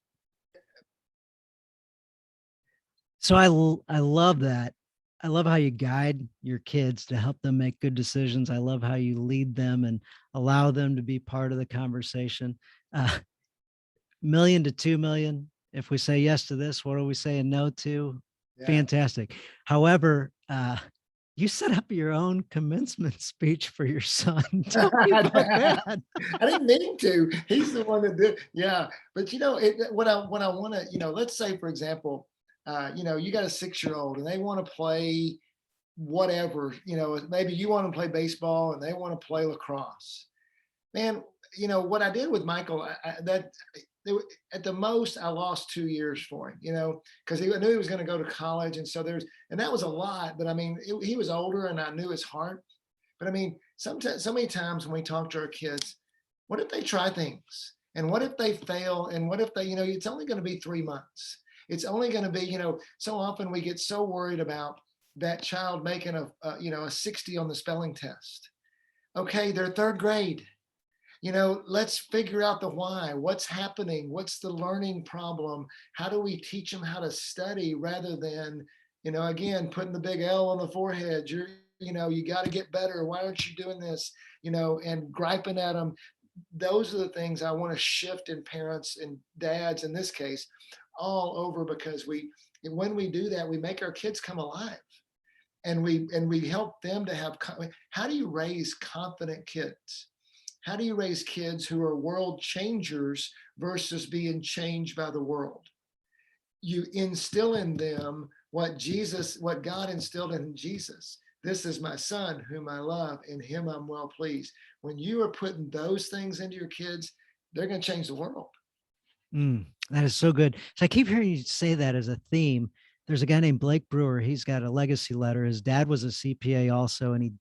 So I love that. I love how you guide your kids to help them make good decisions. I love how you lead them and allow them to be part of the conversation. 1 million to 2 million. If we say yes to this, what are we saying no to? Yeah. Fantastic. However, you set up your own commencement speech for your son. Tell me about that. I didn't mean to. He's the one that did. Yeah, but what I want to, let's say for example, you got a 6-year-old and they want to play whatever. Maybe you want to play baseball and they want to play lacrosse. Man, what I did with Michael, at the most I lost 2 years for him. Because I knew he was going to go to college, and so and that was a lot. But I mean, he was older, and I knew his heart. But I mean, sometimes, so many times when we talk to our kids, what if they try things? And what if they fail? And what if they, it's only going to be 3 months. It's only going to be, so often we get so worried about that child making a 60 on the spelling test. Okay, they're third grade. Let's figure out the why. What's happening? What's the learning problem? How do we teach them how to study rather than, again, putting the big L on the forehead? You got to get better. Why aren't you doing this? And griping at them. Those are the things I want to shift in parents and dads, in this case, all over, because when we do that, we make our kids come alive, and we help them to have. How do you raise confident kids? How do you raise kids who are world changers versus being changed by the world? You instill in them what God instilled in Jesus. This is my son whom I love, in him I'm well pleased. When you are putting those things into your kids, they're going to change the world. That is so good. So I keep hearing you say that as a theme. There's a guy named Blake Brewer. He's got a legacy letter. His dad was a CPA also, and he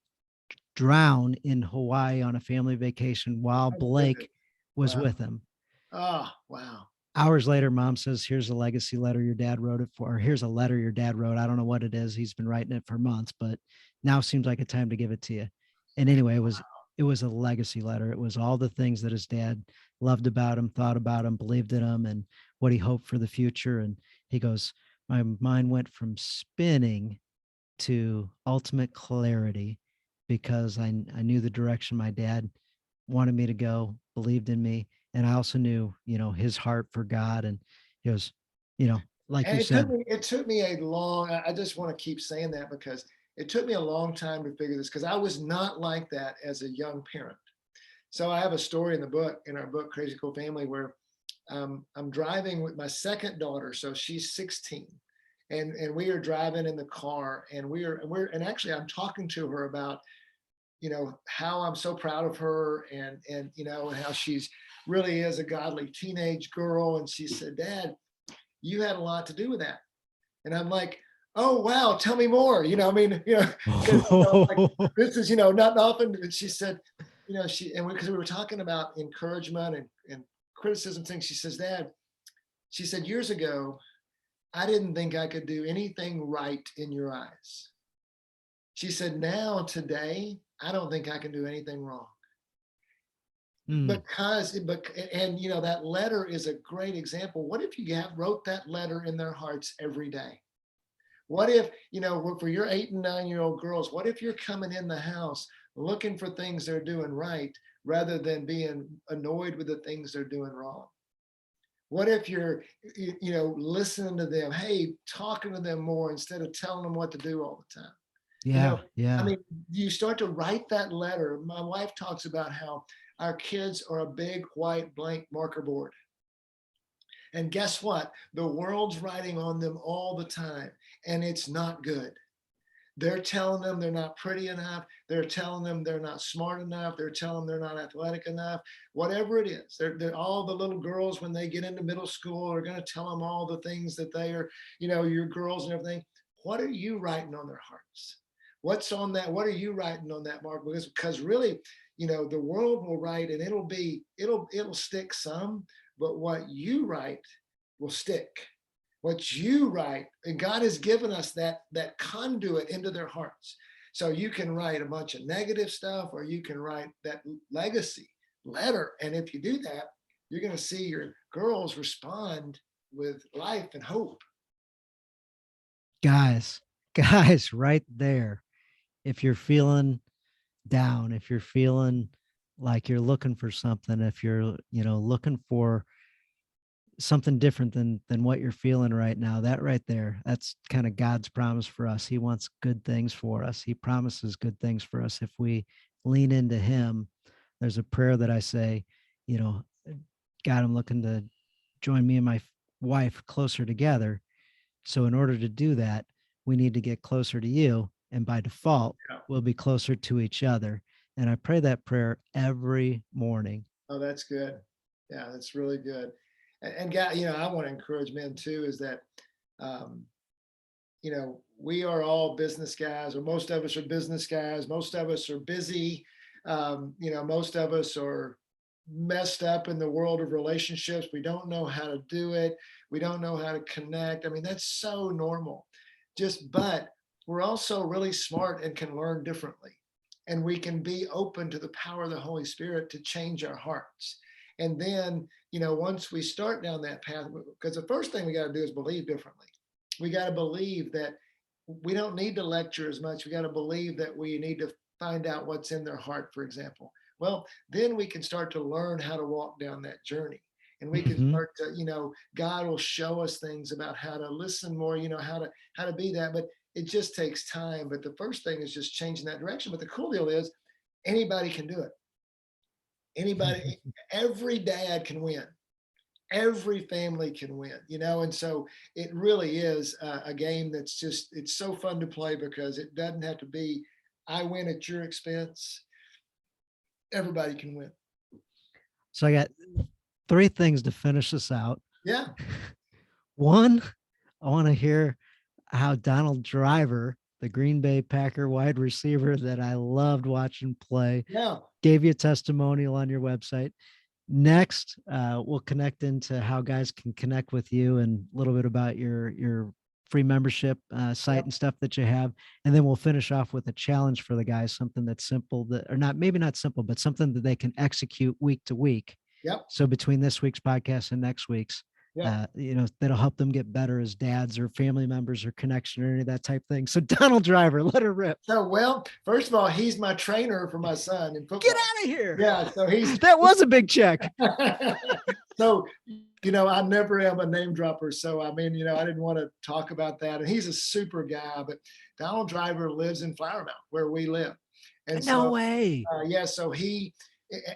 drowned in Hawaii on a family vacation while Blake was Wow. with him. Oh, wow. Hours later, mom says, here's a legacy letter your dad wrote it for, or here's a letter your dad wrote. I don't know what it is. He's been writing it for months, but now seems like a time to give it to you. And anyway, it was a legacy letter. It was all the things that his dad loved about him, thought about him, believed in him, and what he hoped for the future. And he goes, my mind went from spinning to ultimate clarity, because I knew the direction my dad wanted me to go, believed in me. And I also knew, his heart for God. And he goes, like And you said, it took me a long, I just want to keep saying that because it took me a long time to figure this, because I was not like that as a young parent. So I have a story in our book, Crazy Cool Family, where I'm driving with my second daughter. So she's 16. And we are driving in the car, and and actually I'm talking to her about, how I'm so proud of her, and how she's really is a godly teenage girl. And she said, Dad, you had a lot to do with that. And I'm like, oh, wow, tell me more. Like, this is, not often. And she said, because we were talking about encouragement and criticism things. She says, Dad, she said, years ago, I didn't think I could do anything right in your eyes. She said, now, today, I don't think I can do anything wrong. Because, that letter is a great example. What if you wrote that letter in their hearts every day? What if, for your 8 and 9-year-old girls, what if you're coming in the house looking for things they're doing right rather than being annoyed with the things they're doing wrong? What if you're, listening to them, hey, talking to them more instead of telling them what to do all the time? Yeah. I mean, you start to write that letter. My wife talks about how our kids are a big white blank marker board. And guess what? The world's writing on them all the time, and it's not good. They're telling them they're not pretty enough. They're telling them they're not smart enough. They're telling them they're not athletic enough. Whatever it is, they're all the little girls when they get into middle school are going to tell them all the things that they are, your girls and everything. What are you writing on their hearts? What's on that? What are you writing on that, Mark? Because really, the world will write, and it'll stick some, but what you write will stick. What you write, and God has given us that conduit into their hearts. So you can write a bunch of negative stuff, or you can write that legacy letter. And if you do that, you're going to see your girls respond with life and hope. Guys, right there. If you're feeling down, if you're feeling like you're looking for something, if you're, looking for something different than what you're feeling right now. That right there, that's kind of God's promise for us. He wants good things for us. He promises good things for us if we lean into him. There's a prayer that I say, you know, God, I'm looking to join me and my wife closer together. So in order to do that, we need to get closer to you. And by default, Yeah. we'll be closer to each other. And I pray that prayer every morning. Oh, that's good. Yeah, that's really good. And God, I want to encourage men too, is that, um, we are all business guys, or most of us are business guys. Most of us are busy. Most of us are messed up in the world of relationships. We don't know how to do it. We don't know how to connect. I mean, that's so normal. But we're also really smart and can learn differently. And we can be open to the power of the Holy Spirit to change our hearts. And then, once we start down that path, because the first thing we got to do is believe differently. We got to believe that we don't need to lecture as much. We got to believe that we need to find out what's in their heart, for example. Well, then we can start to learn how to walk down that journey. And we can Mhm. start to, God will show us things about how to listen more, how to be that. But it just takes time. But the first thing is just changing that direction. But the cool deal is anybody can do it. Anybody, every dad can win. Every family can win, and so it really is a game that's it's so fun to play because it doesn't have to be, I win at your expense. Everybody can win. So I got three things to finish this out. Yeah. One, I want to hear how Donald Driver, the Green Bay Packer wide receiver that I loved watching play, Yeah. gave you a testimonial on your website. Next, we'll connect into how guys can connect with you and a little bit about your free membership site Yep. and stuff that you have. And then we'll finish off with a challenge for the guys, something that's simple that, or not, maybe not simple, but something that they can execute week to week. Yep. So between this week's podcast and next week's, Yep. that'll help them get better as dads or family members or connection or any of that type thing. So Donald Driver, let her rip. So, well, first of all, he's my trainer for my son in Get football. out of here. Yeah. So That was a big check. so, I never am a name dropper. So, I mean, I didn't want to talk about that. And he's a super guy, but Donald Driver lives in Flower Mound where we live. And No so, way. yeah, so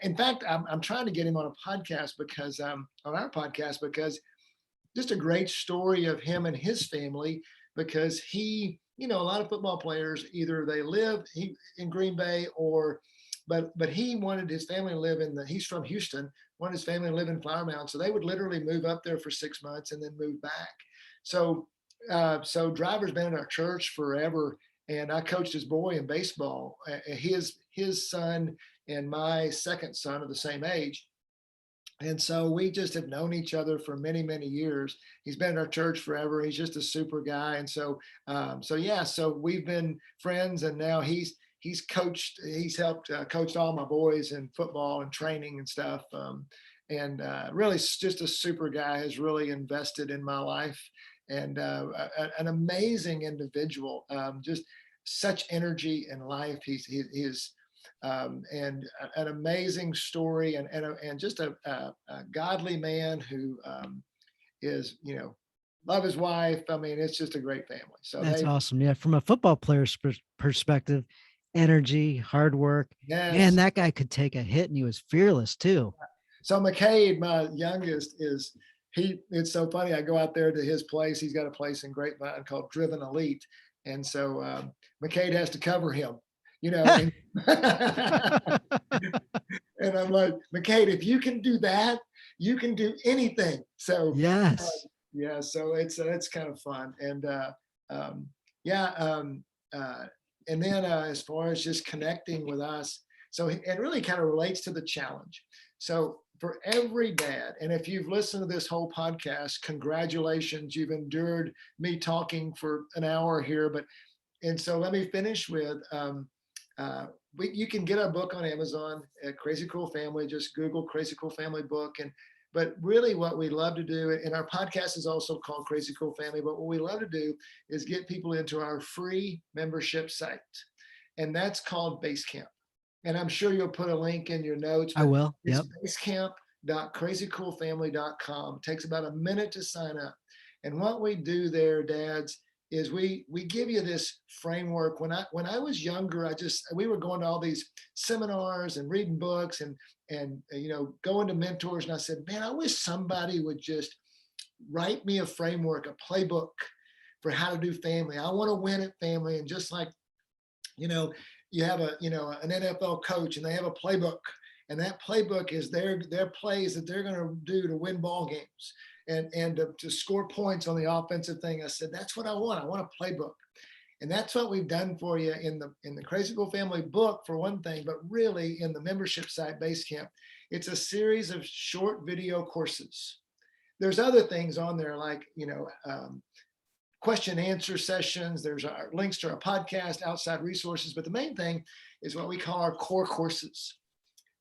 in fact, I'm trying to get him on a podcast on our podcast, because just a great story of him and his family, because a lot of football players, either they live in Green Bay but he wanted his family to live he's from Houston, wanted his family to live in Flower Mound. So they would literally move up there for 6 months and then move back. So, so Driver's been in our church forever. And I coached his boy in baseball. His son and my second son are the same age. And so we just have known each other for many, many years. He's been in our church forever. He's just a super guy. And so, so we've been friends, and now he's helped coached all my boys in football and training and stuff. And really just a super guy, has really invested in my life, and an amazing individual, just such energy and life. He's and an amazing story, and just a godly man who is, love his wife. I mean, it's just a great family. So That's awesome. Yeah, from a football player's perspective, energy, hard work. Man, yes. that guy could take a hit and he was fearless too. So McCade, my youngest, it's so funny. I go out there to his place. He's got a place in Grapevine called Driven Elite. And so McCade has to cover him, and, and I'm like, McCade, if you can do that, you can do anything. So Yes. yeah, so it's kind of fun. And um, yeah, and then as far as just connecting with us, so it really kind of relates to the challenge. So for every dad, and if you've listened to this whole podcast, congratulations, you've endured me talking for an hour here. And so let me finish with, you can get our book on Amazon at Crazy Cool Family. Just Google Crazy Cool Family book. But really what we love to do, and our podcast is also called Crazy Cool Family, but what we love to do is get people into our free membership site. And that's called Basecamp. And I'm sure you'll put a link in your notes, I but will. it's Yep. www.crazycoolfamily.com. It takes about a minute to sign up. And what we do there, dads, is we give you this framework. When I was younger, we were going to all these seminars and reading books and going to mentors. And I said, man, I wish somebody would just write me a framework, a playbook for how to do family. I want to win at family. And just like, you have an NFL coach and they have a playbook, and that playbook is their plays that they're going to do to win ball games and to score points on the offensive thing. I said, that's what I want. I want a playbook. And that's what we've done for you in the Crazy Cool Family book, for one thing, but really in the membership site Basecamp. It's a series of short video courses. There's other things on there like, question and answer sessions. There's our links to our podcast, outside resources. But the main thing is what we call our core courses.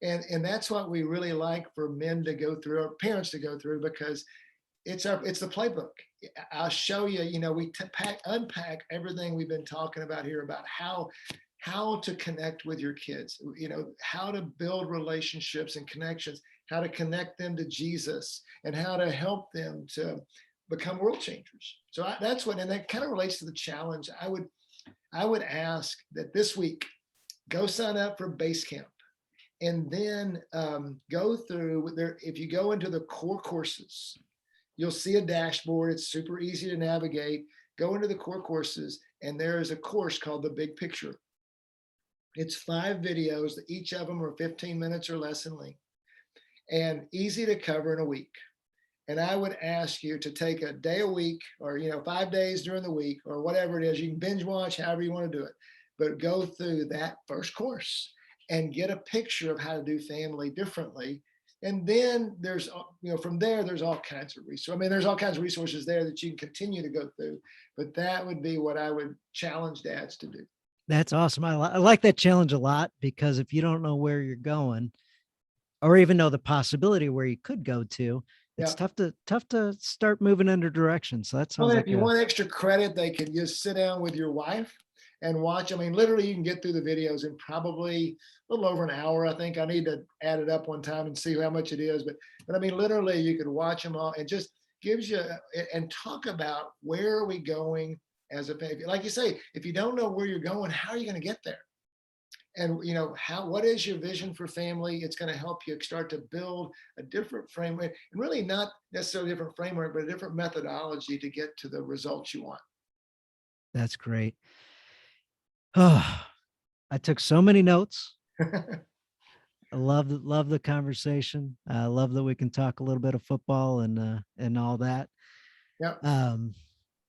And that's what we really like for men to go through, or parents to go through, because it's the playbook. I'll show you, we unpack everything we've been talking about here about how to connect with your kids, how to build relationships and connections, how to connect them to Jesus, and how to help them to become world changers. So and that kind of relates to the challenge. I would ask that this week, go sign up for Basecamp. And then go through there. If you go into the core courses, you'll see a dashboard. It's super easy to navigate. Go into the core courses, and there is a course called The Big Picture. It's 5 videos. Each of them are 15 minutes or less in length, and easy to cover in a week. And I would ask you to take a day a week, or 5 days during the week, or whatever it is. You can binge watch, however you want to do it, but go through that first course and get a picture of how to do family differently. And then there's, from there, there's all kinds of resources. I mean, there's all kinds of resources there that you can continue to go through, but that would be what I would challenge dads to do. That's awesome. I like that challenge a lot, because if you don't know where you're going, or even know the possibility where you could go to, it's tough to start moving in a direction. So that sounds if you want extra credit, they can just sit down with your wife and watch. I mean, literally, you can get through the videos in probably a little over an hour. I think I need to add it up one time and see how much it is. But I mean, literally, you could watch them all, and just gives you and talk about where are we going as a family. Like you say, if you don't know where you're going, how are you going to get there? And what is your vision for family? It's going to help you start to build a different framework, and really not necessarily a different framework, but a different methodology to get to the results you want. That's great. Oh, I took so many notes. I love the conversation. I love that we can talk a little bit of football and all that. Yeah.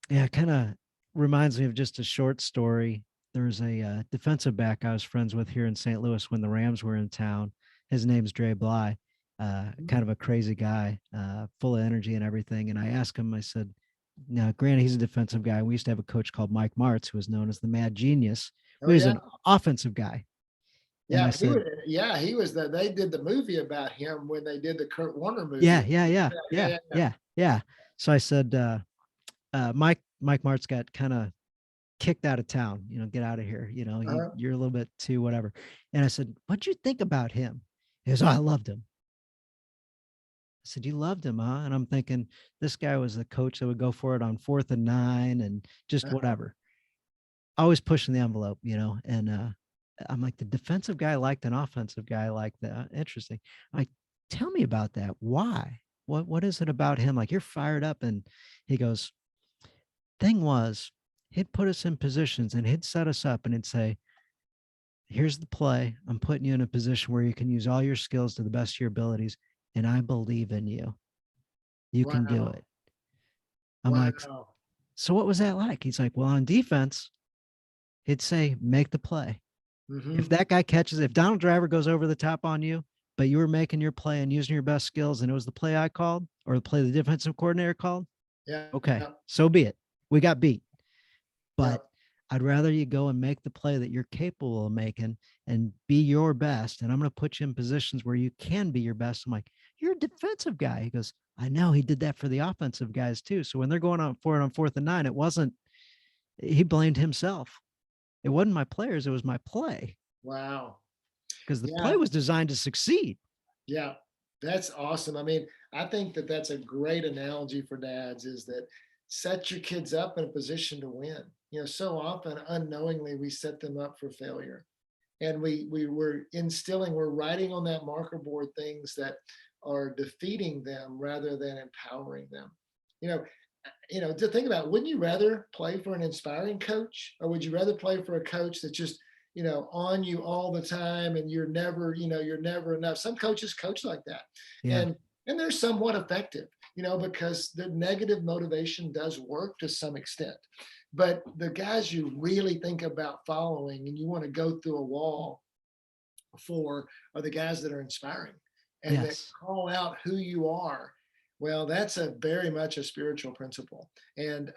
Yeah, kind of reminds me of just a short story. There was a defensive back I was friends with here in St. Louis when the Rams were in town. His name's Dre Bly, kind of a crazy guy, full of energy and everything. And I asked him, I said, now, granted, he's a defensive guy. We used to have a coach called Mike Martz, who was known as the Mad Genius. He was an offensive guy. Yeah, he was they did the movie about him when they did the Kurt Warner movie. Yeah. So I said, Mike Martz got kind of kicked out of town, get out of here. You're a little bit too whatever. And I said, what'd you think about him? He goes, oh, I loved him. I said, you loved him, huh? And I'm thinking, this guy was the coach that would go for it on 4th and 9 and just whatever. Always pushing the envelope, and I'm like, the defensive guy liked an offensive guy like that. Interesting. I'm like, tell me about that. Why? What is it about him? Like, you're fired up. And he goes, thing was, he'd put us in positions and he'd set us up and he'd say, here's the play. I'm putting you in a position where you can use all your skills to the best of your abilities. And I believe in you. You can do it. I'm like, so what was that like? He's like, well, on defense, he'd say, make the play. Mm-hmm. If that guy catches, if Donald Driver goes over the top on you, but you were making your play and using your best skills, and it was the play I called or the play the defensive coordinator called, okay, so be it. We got beat. But I'd rather you go and make the play that you're capable of making and be your best. And I'm going to put you in positions where you can be your best. I'm like, you're a defensive guy. He goes, I know. He did that for the offensive guys too. So when they're going on for it on 4th and 9, it wasn't, he blamed himself. It wasn't my players. It was my play. Wow. Because the play was designed to succeed. Yeah. That's awesome. I mean, I think that that's a great analogy for dads is that set your kids up in a position to win. So often unknowingly we set them up for failure. And we're instilling, we're writing on that marker board things that are defeating them rather than empowering them. You know, to think about, wouldn't you rather play for an inspiring coach, or would you rather play for a coach that's just, on you all the time and you're never enough? Some coaches coach like that. Yeah. And they're somewhat effective, because the negative motivation does work to some extent. But the guys you really think about following and you want to go through a wall for are the guys that are inspiring and that Yes. call out who you are. Well, that's a very much a spiritual principle, and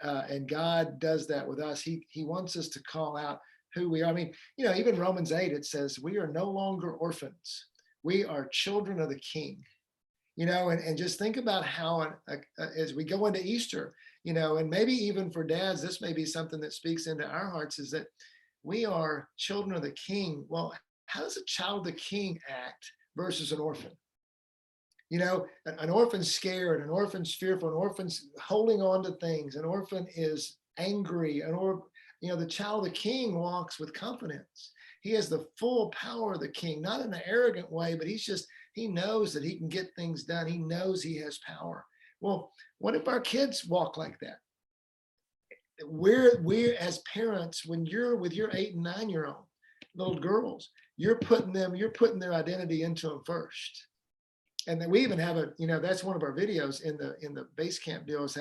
God does that with us. He wants us to call out who we are. I mean, even Romans 8, it says we are no longer orphans. We are children of the King. And just think about how as we go into Easter, and maybe even for dads, this may be something that speaks into our hearts, is that we are children of the King. Well, how does a child of the King act versus an orphan? An orphan's scared, an orphan's fearful, an orphan's holding on to things, an orphan is angry, the child of the King walks with confidence. He has the full power of the King, not in an arrogant way, but he knows that he can get things done. He knows he has power. Well, what if our kids walk like that? We're as parents, when you're with your 8 and 9-year-old little girls, you're putting their identity into them first. And then we even have that's one of our videos in the base camp deal, is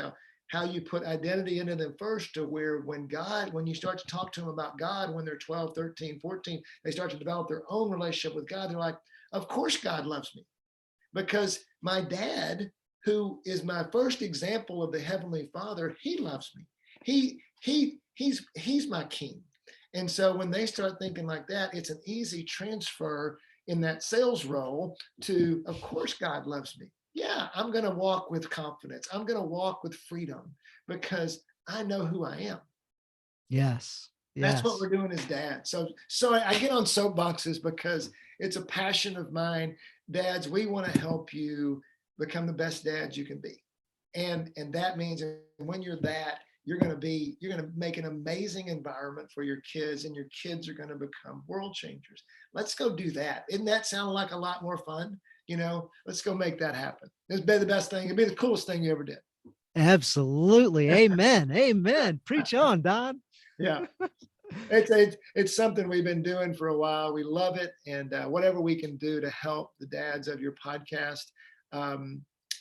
how you put identity into them first, to where when you start to talk to them about God, when they're 12, 13, 14, they start to develop their own relationship with God. They're like, of course God loves me, because my dad, who is my first example of the Heavenly Father, he loves me. He's my King. And so when they start thinking like that, it's an easy transfer in that sales role to, of course, God loves me. Yeah, I'm going to walk with confidence. I'm going to walk with freedom because I know who I am. Yes. That's what Yes. we're doing as dads. So I get on soapboxes because it's a passion of mine. Dads, we want to help you become the best dads you can be. And that means when you're that, you're going to make an amazing environment for your kids, and your kids are going to become world changers. Let's go do that. Isn't that sound like a lot more fun? Let's go make that happen. It'd be the best thing. It'd be the coolest thing you ever did. Absolutely. Amen. Amen. Preach on, Don. Yeah. It's something we've been doing for a while. We love it. And whatever we can do to help the dads of your podcast,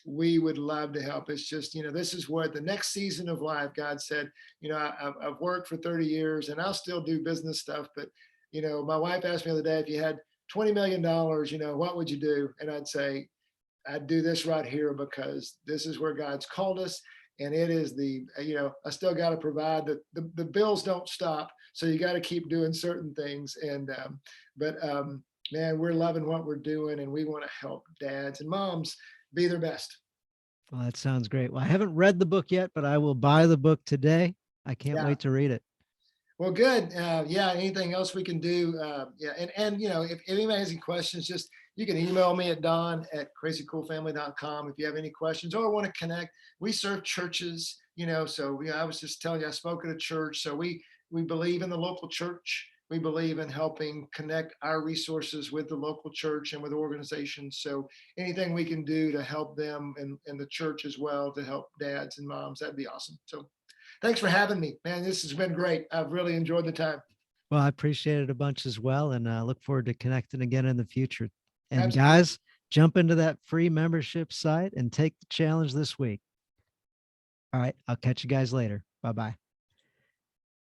we would love to help. It's just, this is what the next season of life, God said, I've worked for 30 years and I'll still do business stuff. But, my wife asked me the other day, if you had $20 million, what would you do? And I'd say, I'd do this right here, because this is where God's called us. And it is I still got to provide the bills don't stop. So you got to keep doing certain things. But man, we're loving what we're doing, and we want to help dads and moms be their best. Well, that sounds great. Well, I haven't read the book yet, but I will buy the book today. I can't Yeah. wait to read it. Well, good. Yeah. Anything else we can do? Yeah. And if anybody has any questions, just you can email me at don@crazycoolfamily.com if you have any questions or want to connect. We serve churches, so I was just telling you, I spoke at a church. So we believe in the local church. We believe in helping connect our resources with the local church and with organizations. So anything we can do to help them and the church as well, to help dads and moms, that'd be awesome. So thanks for having me, man. This has been great. I've really enjoyed the time. Well, I appreciate it a bunch as well, and look forward to connecting again in the future. And Absolutely. guys, jump into that free membership site and take the challenge this week. All right. I'll catch you guys later. Bye-bye.